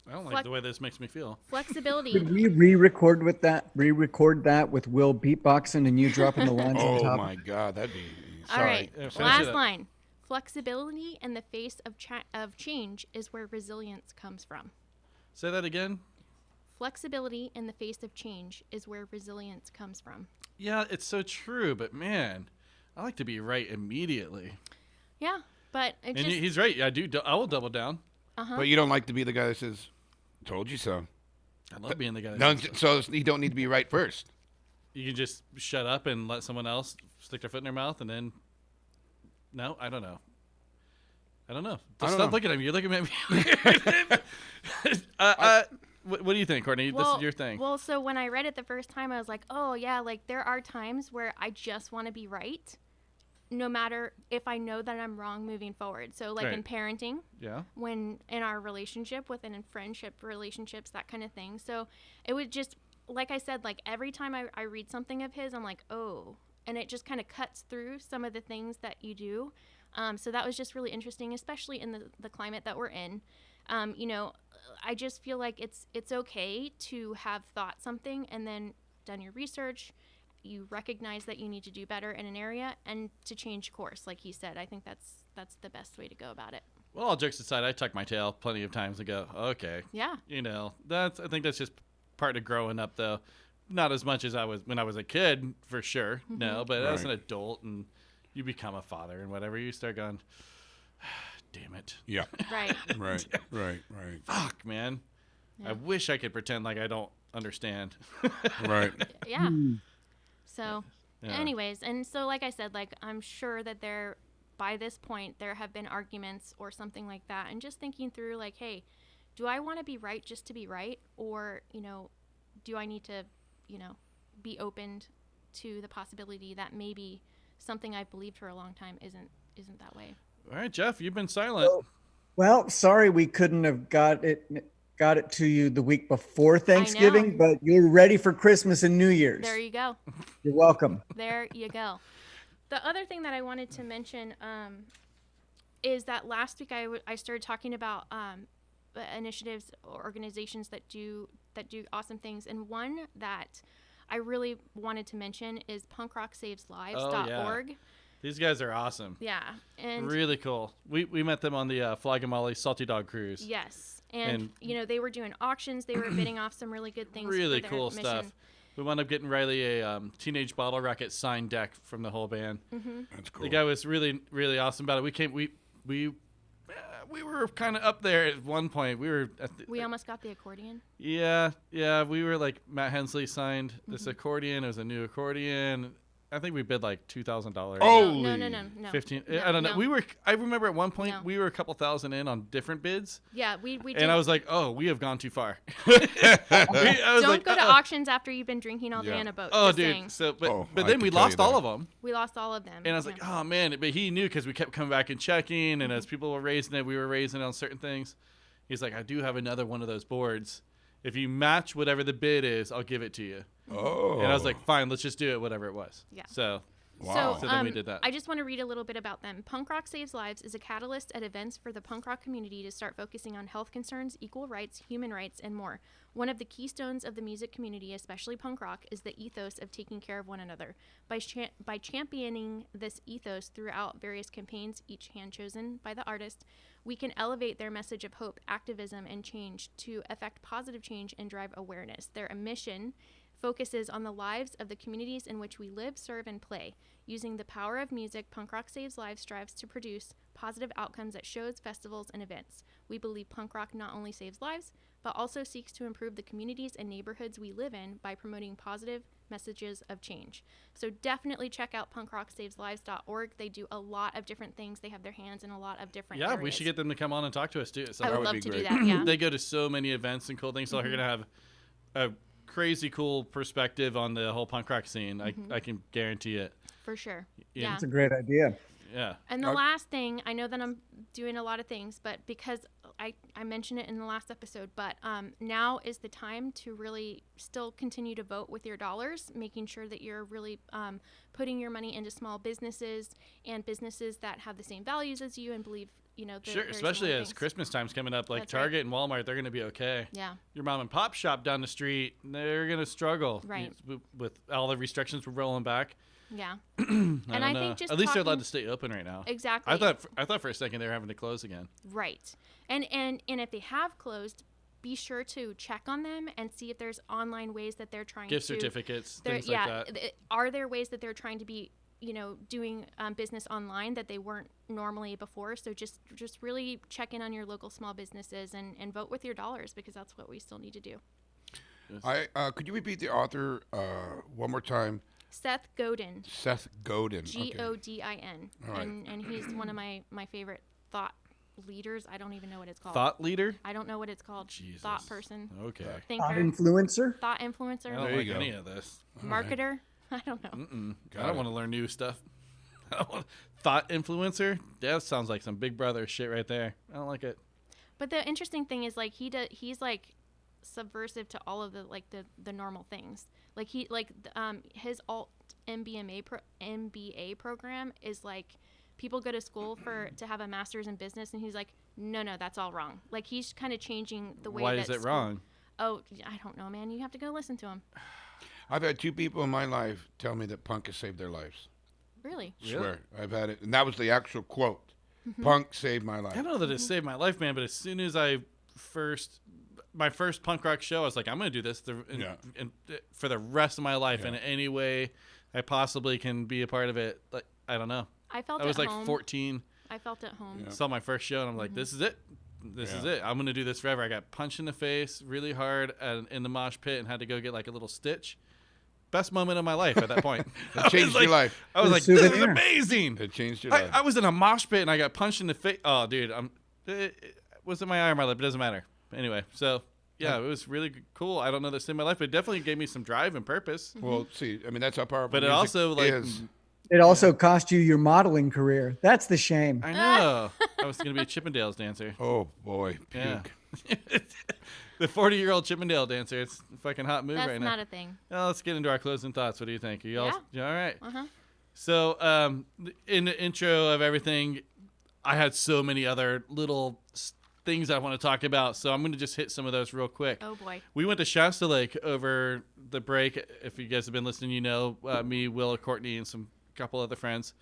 I don't like the way this makes me feel. Flexibility. Could we re-record that with Will beatboxing and you dropping the lines on Oh top? my God, that'd be. All Sorry. right, Yeah, finish last it up. line. Flexibility in the face of change is where resilience comes from. Say that again. Flexibility in the face of change is where resilience comes from. Yeah, it's so true, but man, I like to be right immediately. Yeah, but it And just he's right. I will double down. But you don't like to be the guy that says, "Told you so." I love being the guy. That No, says so. so you don't need to be right first. You can just shut up and let someone else stick their foot in their mouth, and then. No, I don't know. Just don't stop know. looking at me. You're looking at me. What do you think, Courtney? This is your thing. Well, so when I read it the first time, I was like, oh yeah, like there are times where I just want to be right, no matter if I know that I'm wrong moving forward. So like Right. in parenting, Yeah. when in our relationship, within friendship relationships, that kind of thing. So it would just, like I said, like every time I read something of his, I'm like, oh, and it just kind of cuts through some of the things that you do. So that was just really interesting, especially in the climate that we're in. I just feel like it's okay to have thought something and then done your research. You recognize that you need to do better in an area and to change course, like he said. I think that's the best way to go about it. Well, all jokes aside, I tuck my tail plenty of times and go, okay. Yeah. I think that's just part of growing up, though. Not as much as I was when I was a kid, for sure. Mm-hmm. No, but as an Right. adult and you become a father and whatever, you start going, damn it. Yeah. Right. Right. Fuck, man. I wish I could pretend like I don't understand. Right. Yeah. So, Yeah. anyways, and so like I said, like I'm sure that by this point there have been arguments or something like that, and just thinking through like, hey, do I want to be right just to be right, or do I need to, be opened to the possibility that maybe something I've believed for a long time isn't that way. All right, Jeff, you've been silent. Well, sorry we couldn't have got it to you the week before Thanksgiving, but you're ready for Christmas and New Year's. There you go. You're welcome. There you go. The other thing that I wanted to mention is that last week I started talking about initiatives or organizations that do awesome things, and one that I really wanted to mention is punkrocksaveslives.org. Yeah. These guys are awesome. Yeah, and really cool. We met them on the Flogamolly Salty Dog Cruise. Yes, and they were doing auctions. They were bidding off some really good things. Really for their cool mission. stuff. We wound up getting Riley a Teenage Bottle Rocket signed deck from the whole band. That's cool. The guy was really, really awesome about it. We were kind of up there at one point. We were at the, We almost got the accordion. yeah. We were like Matt Hensley signed this accordion. It was a new accordion. I think we bid like $2,000. Oh, No. 15. No, I don't know. no. I remember at one point No. we were a couple thousand in on different bids, Yeah, we did. and I was like, "Oh, we have gone too far." I was Don't like, go to "Uh-oh." auctions after you've been drinking all day Yeah. on a boat. Oh, just dude. saying. So, but Oh, but I then we can tell you lost all that. of them, We lost all of them. and I was like, "Oh man!" But he knew because we kept coming back and checking, and as people were raising it, we were raising it on certain things. He's like, "I do have another one of those boards. If you match whatever the bid is, I'll give it to you." Oh. And I was like, "Fine, let's just do it, whatever it was." Yeah. So Wow. So then we did that. I just want to read a little bit about them. Punk Rock Saves Lives is a catalyst at events for the punk rock community to start focusing on health concerns, equal rights, human rights, and more. One of the keystones of the music community, especially punk rock, is the ethos of taking care of one another. By championing this ethos throughout various campaigns, each hand chosen by the artist, we can elevate their message of hope, activism, and change to affect positive change and drive awareness. Their mission focuses on the lives of the communities in which we live, serve, and play. Using the power of music, Punk Rock Saves Lives strives to produce positive outcomes at shows, festivals, and events. We believe punk rock not only saves lives, but also seeks to improve the communities and neighborhoods we live in by promoting positive messages of change. So definitely check out punkrocksaveslives.org. They do a lot of different things. They have their hands in a lot of different yeah, areas. we should get them to come on and talk to us too. So I would would love be to great. do that, yeah. they go to so many events and cool things. So they're gonna have a crazy cool perspective on the whole punk rock scene. I can guarantee it. For sure. Yeah. Yeah. That's a great idea. Yeah. And the last thing, I know that I'm doing a lot of things, but because I mentioned it in the last episode, but now is the time to really still continue to vote with your dollars, making sure that you're really putting your money into small businesses and businesses that have the same values as you and believe, Sure, very especially similar as things. Christmas time's coming up, like That's right. Target and Walmart, they're going to be okay. Yeah. Your mom and pop shop down the street, they're going to struggle. Right. With all the restrictions we're rolling back. Yeah. I And don't I know. think just at least they're allowed talking- to stay open right now. Exactly. I thought for a second they were having to close again. Right. And if they have closed, be sure to check on them and see if there's online ways that they're trying Gift to certificates, they're- things like that. Are there ways that they're trying to be, doing business online that they weren't normally before? So just really check in on your local small businesses and vote with your dollars, because that's what we still need to do. Could you repeat the author one more time? Seth Godin, Seth Godin. Godin, All right. and he's one of my favorite thought leaders. I don't even know what it's called. Thought leader? I don't know what it's called. Jesus. Thought person. Okay. Thinker. Thought influencer. Thought influencer. I don't There like you go. any of this. Marketer. I don't know. I Got don't it. want to learn new stuff. Thought influencer? That sounds like some Big Brother shit right there. I don't like it. But the interesting thing is, like, he's like subversive to all of the normal things. Like his alt MBA program is like, people go to school to have a master's in business, and he's like, no, that's all wrong. Like, he's kind of changing the way. Why is it wrong? Oh, I don't know, man. You have to go listen to him. I've had two people in my life tell me that punk has saved their lives. Really? Swear, I've had it, and that was the actual quote. Mm-hmm. Punk saved my life. I don't know that it saved my life, man, but as soon as my first punk rock show, I was like, I'm going to do this for the rest of my life in any way I possibly can be a part of it. Like, I don't know. I was like home. 14. I felt at home. Saw my first show, and I'm like, this is it. This is it. I'm going to do this forever. I got punched in the face really hard in the mosh pit and had to go get like a little stitch. Best moment of my life at that point. It changed your life. I was The like, this is souvenir. amazing. It changed your life. I was in a mosh pit and I got punched in the face. Oh, dude, it wasn't my eye or my lip. It doesn't matter. Anyway, so yeah, it was really cool. I don't know that saved my life, but it definitely gave me some drive and purpose. Well, see, I mean, that's how powerful But it music also, like, is. It also cost you your modeling career. That's the shame. I know. I was going to be a Chippendales dancer. Oh, boy. Puke. Yeah. The 40-year-old Chippendale dancer. It's a fucking hot move That's right now. not a thing. Well, let's get into our closing thoughts. What do you think? Are you all all right? Uh-huh. So, in the intro of everything, I had so many other little things I want to talk about. So I'm going to just hit some of those real quick. Oh, boy. We went to Shasta Lake over the break. If you guys have been listening, me, Will, Courtney, and some couple other friends.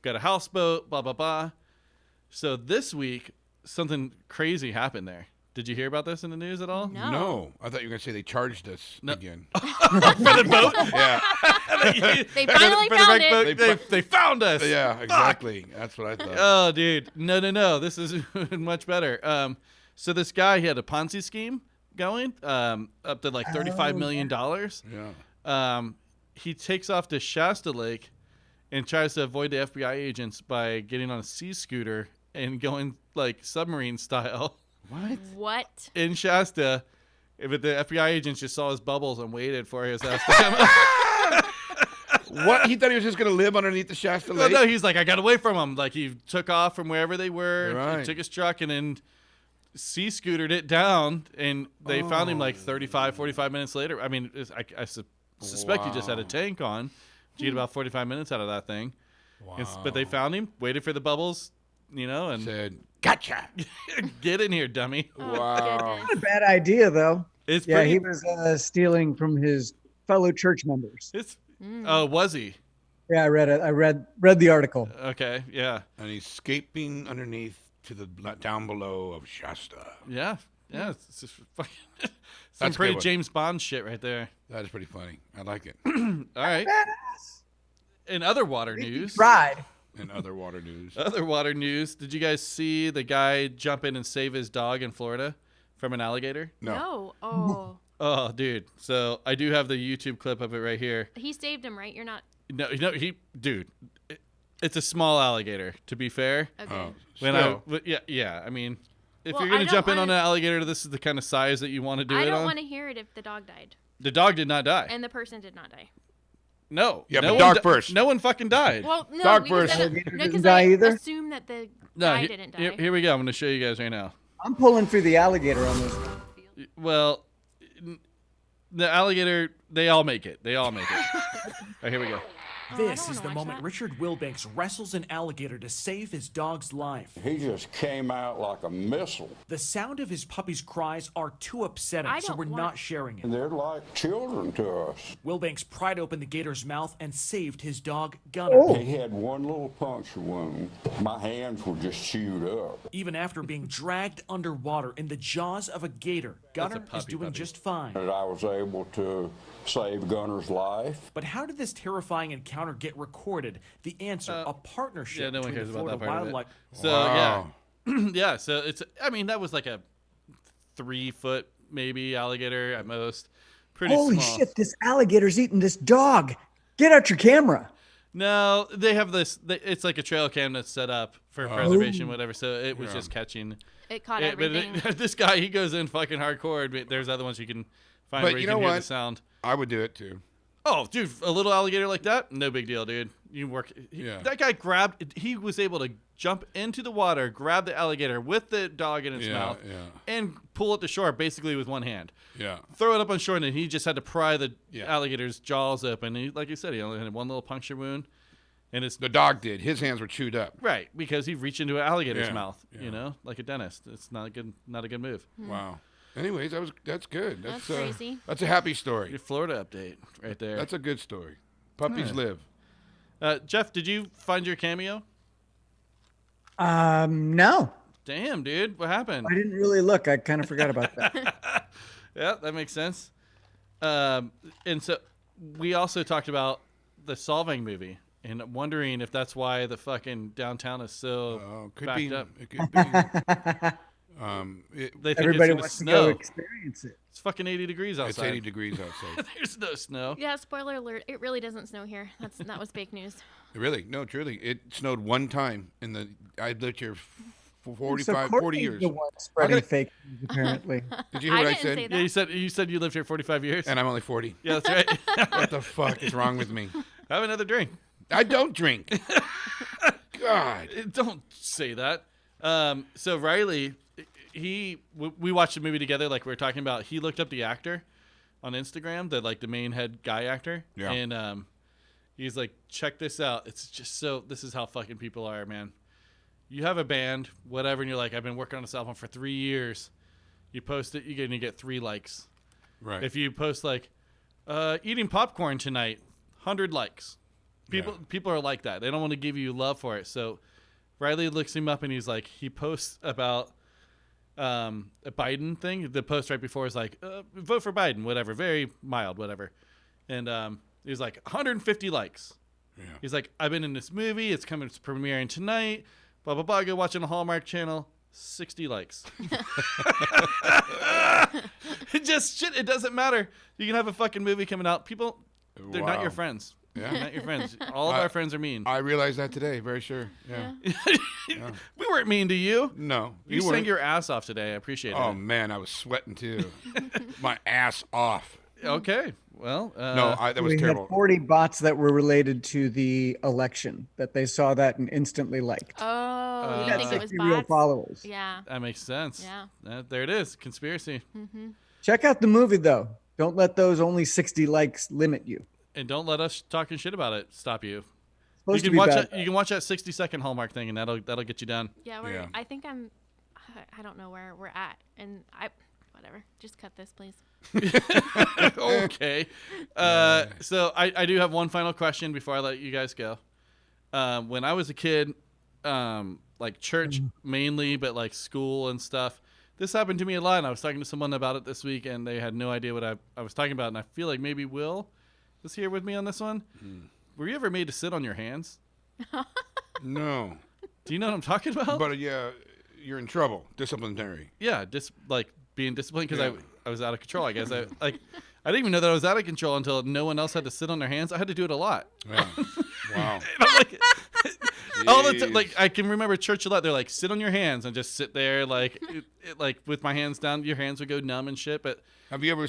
Got a houseboat, blah, blah, blah. So this week, something crazy happened there. Did you hear about this in the news at all? No. I thought you were gonna say they charged us again. For the boat? Yeah. They finally found it. They found us. Yeah, exactly. That's what I thought. Oh, dude. No. This is much better. So this guy, he had a Ponzi scheme going, up to like $35 million. Yeah. He takes off to Shasta Lake and tries to avoid the FBI agents by getting on a sea scooter and going like submarine style. What? In Shasta, but the FBI agents just saw his bubbles and waited for his ass to come up. What? He thought he was just gonna live underneath the Shasta Lake? No, he's like, I got away from him. Like, he took off from wherever they were, Right. took his truck, and then sea scootered it down, and they found him like 35, 45 minutes later. I mean, I suspect he just had a tank on. You get about 45 minutes out of that thing. Wow. But they found him, waited for the bubbles, and said, "Gotcha, get in here, dummy." Wow. Not a bad idea, though. It's Yeah, pretty, he was stealing from his fellow church members. It's was he? Yeah, I read it. I read the article. Okay, yeah. And he's escaping underneath to the down below of Shasta. Yeah. It's just fucking some That's a pretty good one. James Bond shit right there. That is pretty funny. I like it. All right. In other water news. Tried. In other water news. Other water news. Did you guys see the guy jump in and save his dog in Florida from an alligator? No. Oh. Oh, dude. So I do have the YouTube clip of it right here. He saved him, right? You're not. No, it's a small alligator, to be fair. Okay. Oh, When still. yeah. I mean, if Well, you're gonna I don't jump in on wanna- an alligator, this is the kind of size that you want to do I it don't on. want to hear it if the dog died The dog did not die. and the person did not die. No. Yeah, no but one dog first. No one fucking died. Well, no, Dog because first. then- Alligator no, didn't 'cause die I either? assume that the No, guy didn't die. Here we go. I'm going to show you guys right now. I'm pulling for the alligator on this one. Well, the alligator, they all make it. All right, here we go. This don't is wanna the watch moment that. Richard Wilbanks wrestles an alligator to save his dog's life. He just came out like a missile. The sound of his puppy's cries are too upsetting, I so don't we're want- not sharing it. They're like children to us. Wilbanks pried open the gator's mouth and saved his dog, Gunner. He had one little puncture wound. My hands were just chewed up. Even after being dragged underwater in the jaws of a gator, Gunner is puppy doing puppy. just fine. And I was able to save Gunner's life. But how did this terrifying encounter get recorded? The answer, a partnership Yeah, no one between cares the about Florida that part of it. Wildlife. So, Wow. yeah. So it's, I mean, that was like a 3-foot maybe alligator at most. Pretty Holy small. shit, this alligator's eating this dog. Get out your camera. No, they have this. It's like a trail cam that's set up for preservation, whatever. So it was just catching. It caught But everything. this guy, he goes in fucking hardcore. But there's other ones you can find But where you you know can hear what? the sound. I would do it too. Oh, dude, a little alligator like that, no big deal, dude. You work. Yeah. That guy grabbed. He was able to jump into the water, grab the alligator with the dog in its mouth, and pull it to shore basically with one hand. Yeah. Throw it up on shore, and then he just had to pry the Yeah. alligator's jaws open. He, like you said, he only had one little puncture wound, and it's The dog did. His hands were chewed up. right because he reached into an alligator's Yeah, mouth. yeah. You know, like a dentist. It's not a good move. Wow. Anyways, that's good. That's crazy. That's a happy story. Your Florida update right there. That's a good story. Puppies live. Jeff, did you find your cameo? No, Damn, dude, what happened? I didn't really look. I kind of forgot about that. Yeah, that makes sense. And so we also talked about the Solving movie and wondering if that's why the fucking downtown is so Could backed be. up. It could be. They think Everybody it's wants to gonna go snow. experience it. It's fucking 80 degrees It's outside. 80 degrees outside. There's no snow. Yeah, spoiler alert. It really doesn't snow here. That was fake news. Really? No, truly. It snowed one time in the. I lived here for 45, So 40 Courtney's years. the one spreading gonna- fake news, apparently. Did you hear what I didn't said? say that. Yeah, you said you lived here 45 years. And I'm only 40. Yeah, that's right. What the fuck is wrong with me? Have another drink. I don't drink. God. Don't say that. So Riley, we watched the movie together, like we were talking about. He looked up the actor on Instagram, the main head guy actor, Yeah. and he's like, check this out. It's just so. This is how fucking people are, man. You have a band, whatever, and you're like, I've been working on this album for 3 years. You post it, you're gonna get 3 likes. Right. If you post like, eating popcorn tonight, 100 likes. People are like that. They don't want to give you love for it. So Riley looks him up and he's like, he posts about a Biden thing. The post right before is like, vote for Biden, whatever, very mild, whatever. And he was like 150 likes. Yeah. He's like, I've been in this movie. It's coming, it's premiering tonight. Blah, blah, blah. Go watch it on the Hallmark Channel. 60 likes. It just shit. It doesn't matter. You can have a fucking movie coming out. People, they're not your friends. Yeah. They're not your friends. All of our friends are mean. I realized that today. Very sure. Yeah. We weren't mean to you. No. You sang weren't. your ass off today. I appreciate it. Oh, man. I was sweating, too. My ass off. Okay. Well, that was we terrible. had 40 bots that were related to the election that they saw that and instantly liked. Oh, you think it was real bots? followers. Yeah. that makes sense. Yeah. There it is. Conspiracy. Check out the movie though. Don't let those only 60 likes limit you. And don't let us talking shit about it stop you. Supposed You to can be watch bad. that. You can watch that 60-second Hallmark thing, and that'll get you done. Yeah, Yeah. I think I don't know where we're at, and whatever. Just cut this, please. Okay. So I do have one final question before I let you guys go. When I was a kid, like church mainly, but like school and stuff, this happened to me a lot. And I was talking to someone about it this week, and they had no idea what I was talking about. And I feel like maybe Will is here with me on this one. Were you ever made to sit on your hands? No. Do you know what I'm talking about? But, you're in trouble. Disciplinary. Yeah, like being disciplined because Yeah. I was out of control. I guess I didn't even know that I was out of control until no one else had to sit on their hands. I had to do it a lot. Yeah. Wow. And I'm like, all the time, Jeez. like I can remember church a lot. They're like, sit on your hands and just sit there, like like with my hands down. Your hands would go numb and shit. But Have you ever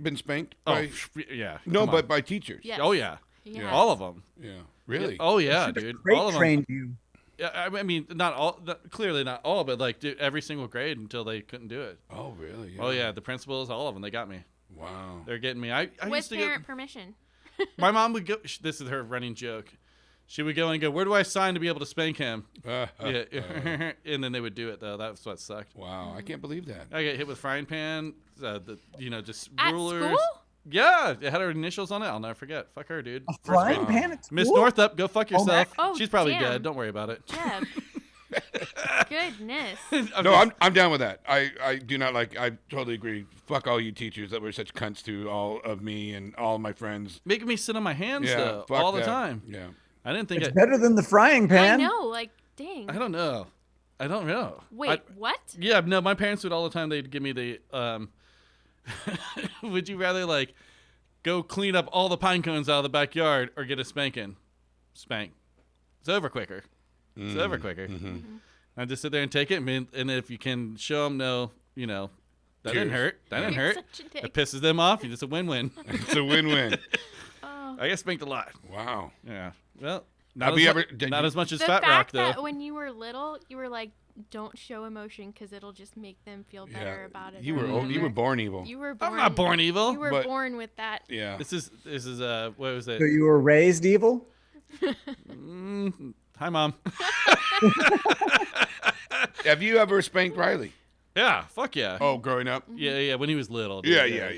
been spanked? oh By, yeah, no, come on. but by teachers. Yes. Oh yeah, Yeah. all of them. Yeah. Really? Oh yeah, Should've dude, crate all of them. trained you. Yeah, I mean, not all. Clearly not all, but like dude, every single grade until they couldn't do it. Oh, really? Oh yeah, the principals, all of them, they got me. Wow. They're getting me. I With used to parent permission. My mom would go. This is her running joke. She would go and go, "Where do I sign to be able to spank him?" Yeah, and then they would do it though. That's what sucked. Wow, I can't believe that. I get hit with frying pan. Just At rulers. school? Yeah, it had her initials on it. I'll never forget. Fuck her, dude. A First frying grade. pan at school? Miss Northup, go fuck Oh, yourself. Oh, She's probably damn. dead. Don't worry about it. Jeb. Goodness. No, I'm down with that. I do not like. I totally agree. Fuck all you teachers that were such cunts to all of me and all of my friends. Making me sit on my hands Yeah, though, fuck all the that. time. Yeah. I didn't think It's it. better than the frying pan. I know, like, dang. I don't know. Wait, what? Yeah, no, my parents would all the time. They'd give me the. Would you rather like go clean up all the pine cones out of the backyard or get a spanking? Spank. It's over quicker. It's over quicker. I just sit there and take it, and if you can show them, that didn't Cheers. hurt. That didn't You're hurt. such a dick. It pisses them off. It's a win-win. It's a win-win. I get spanked a lot. Wow. Yeah. Well, Have not, you as, ever- mu- did not you- as much as The Fat fact Rock though. that when you were little, you were like, don't show emotion because it'll just make them feel better about it. You or were you whatever. were born evil. You were born. I'm not born evil. You were but- born with that. Yeah. This is what was it? So you were raised evil? Hi, Mom. Have you ever spanked Riley? Yeah, fuck yeah. Oh, growing up? Yeah, when he was little. dude, Yeah.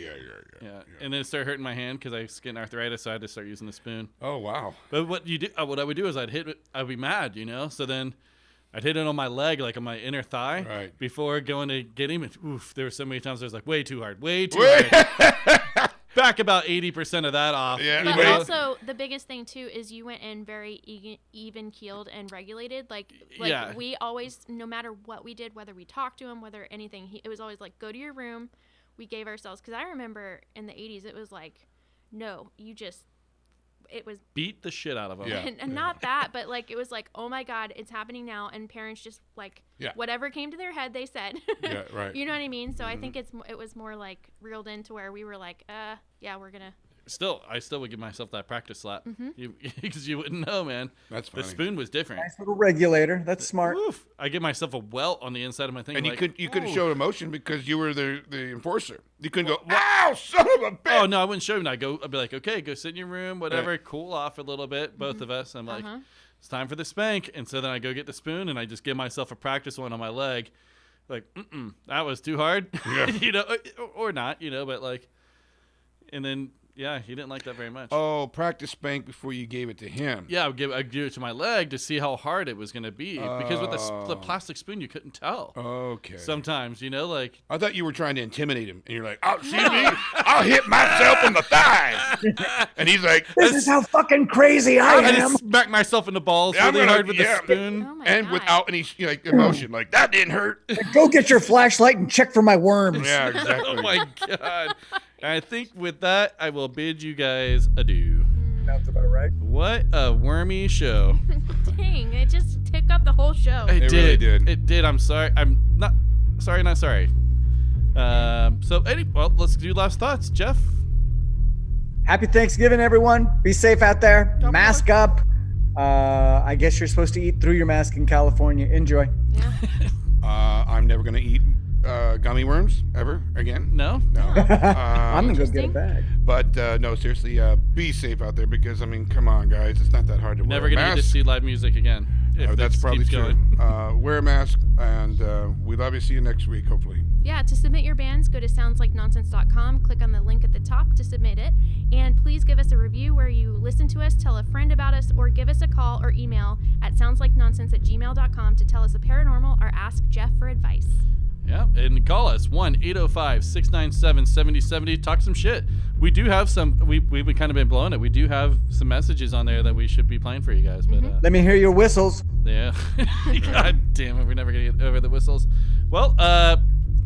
Yeah, and then it started hurting my hand because I was getting arthritis, so I had to start using the spoon. Oh, wow. But what I would do is I'd hit it. I'd be mad, So then I'd hit it on my leg, like on my inner thigh, Right. before going to get him. And, oof, there were so many times I was like, way too hard, way too hard. Back about 80% of that off. Yeah. But Wait. also, the biggest thing too is you went in very even keeled and regulated. Like Yeah. we always, no matter what we did, whether we talked to him, whether anything, it was always like, go to your room. We gave ourselves, because I remember in the 80s, it was like, no, it was Beat the shit out of him. Yeah. and not that, but like it was like, oh my God, it's happening now, and parents just like Yeah. whatever came to their head, they said. Yeah, right. You know what I mean? So I think it was more like reeled into where we were like, yeah, we're gonna. I still would give myself that practice slap, because you wouldn't know, man. That's The funny. spoon was different. Nice little regulator. That's smart. Oof. I give myself a welt on the inside of my thing. And like, you could have ooh. showed emotion because you were the enforcer. You couldn't go, ow, son of a bitch. Oh no, I wouldn't show him. I'd be like, okay, go sit in your room, whatever, Right. cool off a little bit, both of us. I'm like, Uh-huh. it's time for the spank, and so then I go get the spoon and I just give myself a practice one on my leg, like, that was too hard, Yeah. or not, but like, and then Yeah, he didn't like that very much. Oh, practice spank before you gave it to him. Yeah, I'd give it to my leg to see how hard it was going to be. Because with the plastic spoon, you couldn't tell. Okay. Sometimes, like... I thought you were trying to intimidate him. And you're like, oh, see me? I'll hit myself in the thighs. And he's like... This is how fucking crazy I am. I just smack myself in the balls really hard with the spoon. Oh my and God. without any emotion. Like, that didn't hurt. Go get your flashlight and check for my worms. Yeah, exactly. Oh, my God. I think with that, I will bid you guys adieu. Sounds about right. What a wormy show. Dang, it just took up the whole show. It really did. It did. I'm sorry. I'm not sorry. Well, let's do last thoughts. Jeff? Happy Thanksgiving, everyone. Be safe out there. Mask up. I guess you're supposed to eat through your mask in California. Enjoy. Yeah. I'm never going to eat gummy worms ever again. No? No. I'm going to go get a bag. But no, seriously, be safe out there because, I mean, come on, guys. It's not that hard to Never wear a going to get to mask. see live music again. If That's this probably keeps true. going. Wear a mask, and we love you. See you next week, hopefully. Yeah, to submit your bands, go to soundslikenonsense.com, click on the link at the top to submit it, and please give us a review where you listen to us, tell a friend about us, or give us a call or email at soundslikenonsense@gmail.com to tell us a paranormal or ask Jeff for advice. Yeah, and call us 1-805-697-7070. Talk some shit. We do have some. We've kind of been blowing it. We do have some messages on there that we should be playing for you guys. But Let me hear your whistles. yeah, God damn it, we're never gonna get over the whistles. Well,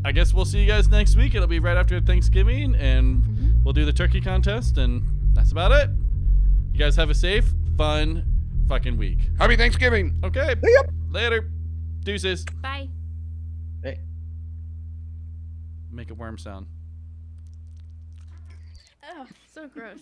I guess we'll see you guys next week. It'll be right after Thanksgiving, and we'll do the turkey contest, and that's about it. You guys have a safe, fun, fucking week. Happy Thanksgiving. Okay. Yep. Later. Deuces. Bye. Hey. Make a worm sound. Oh, so gross.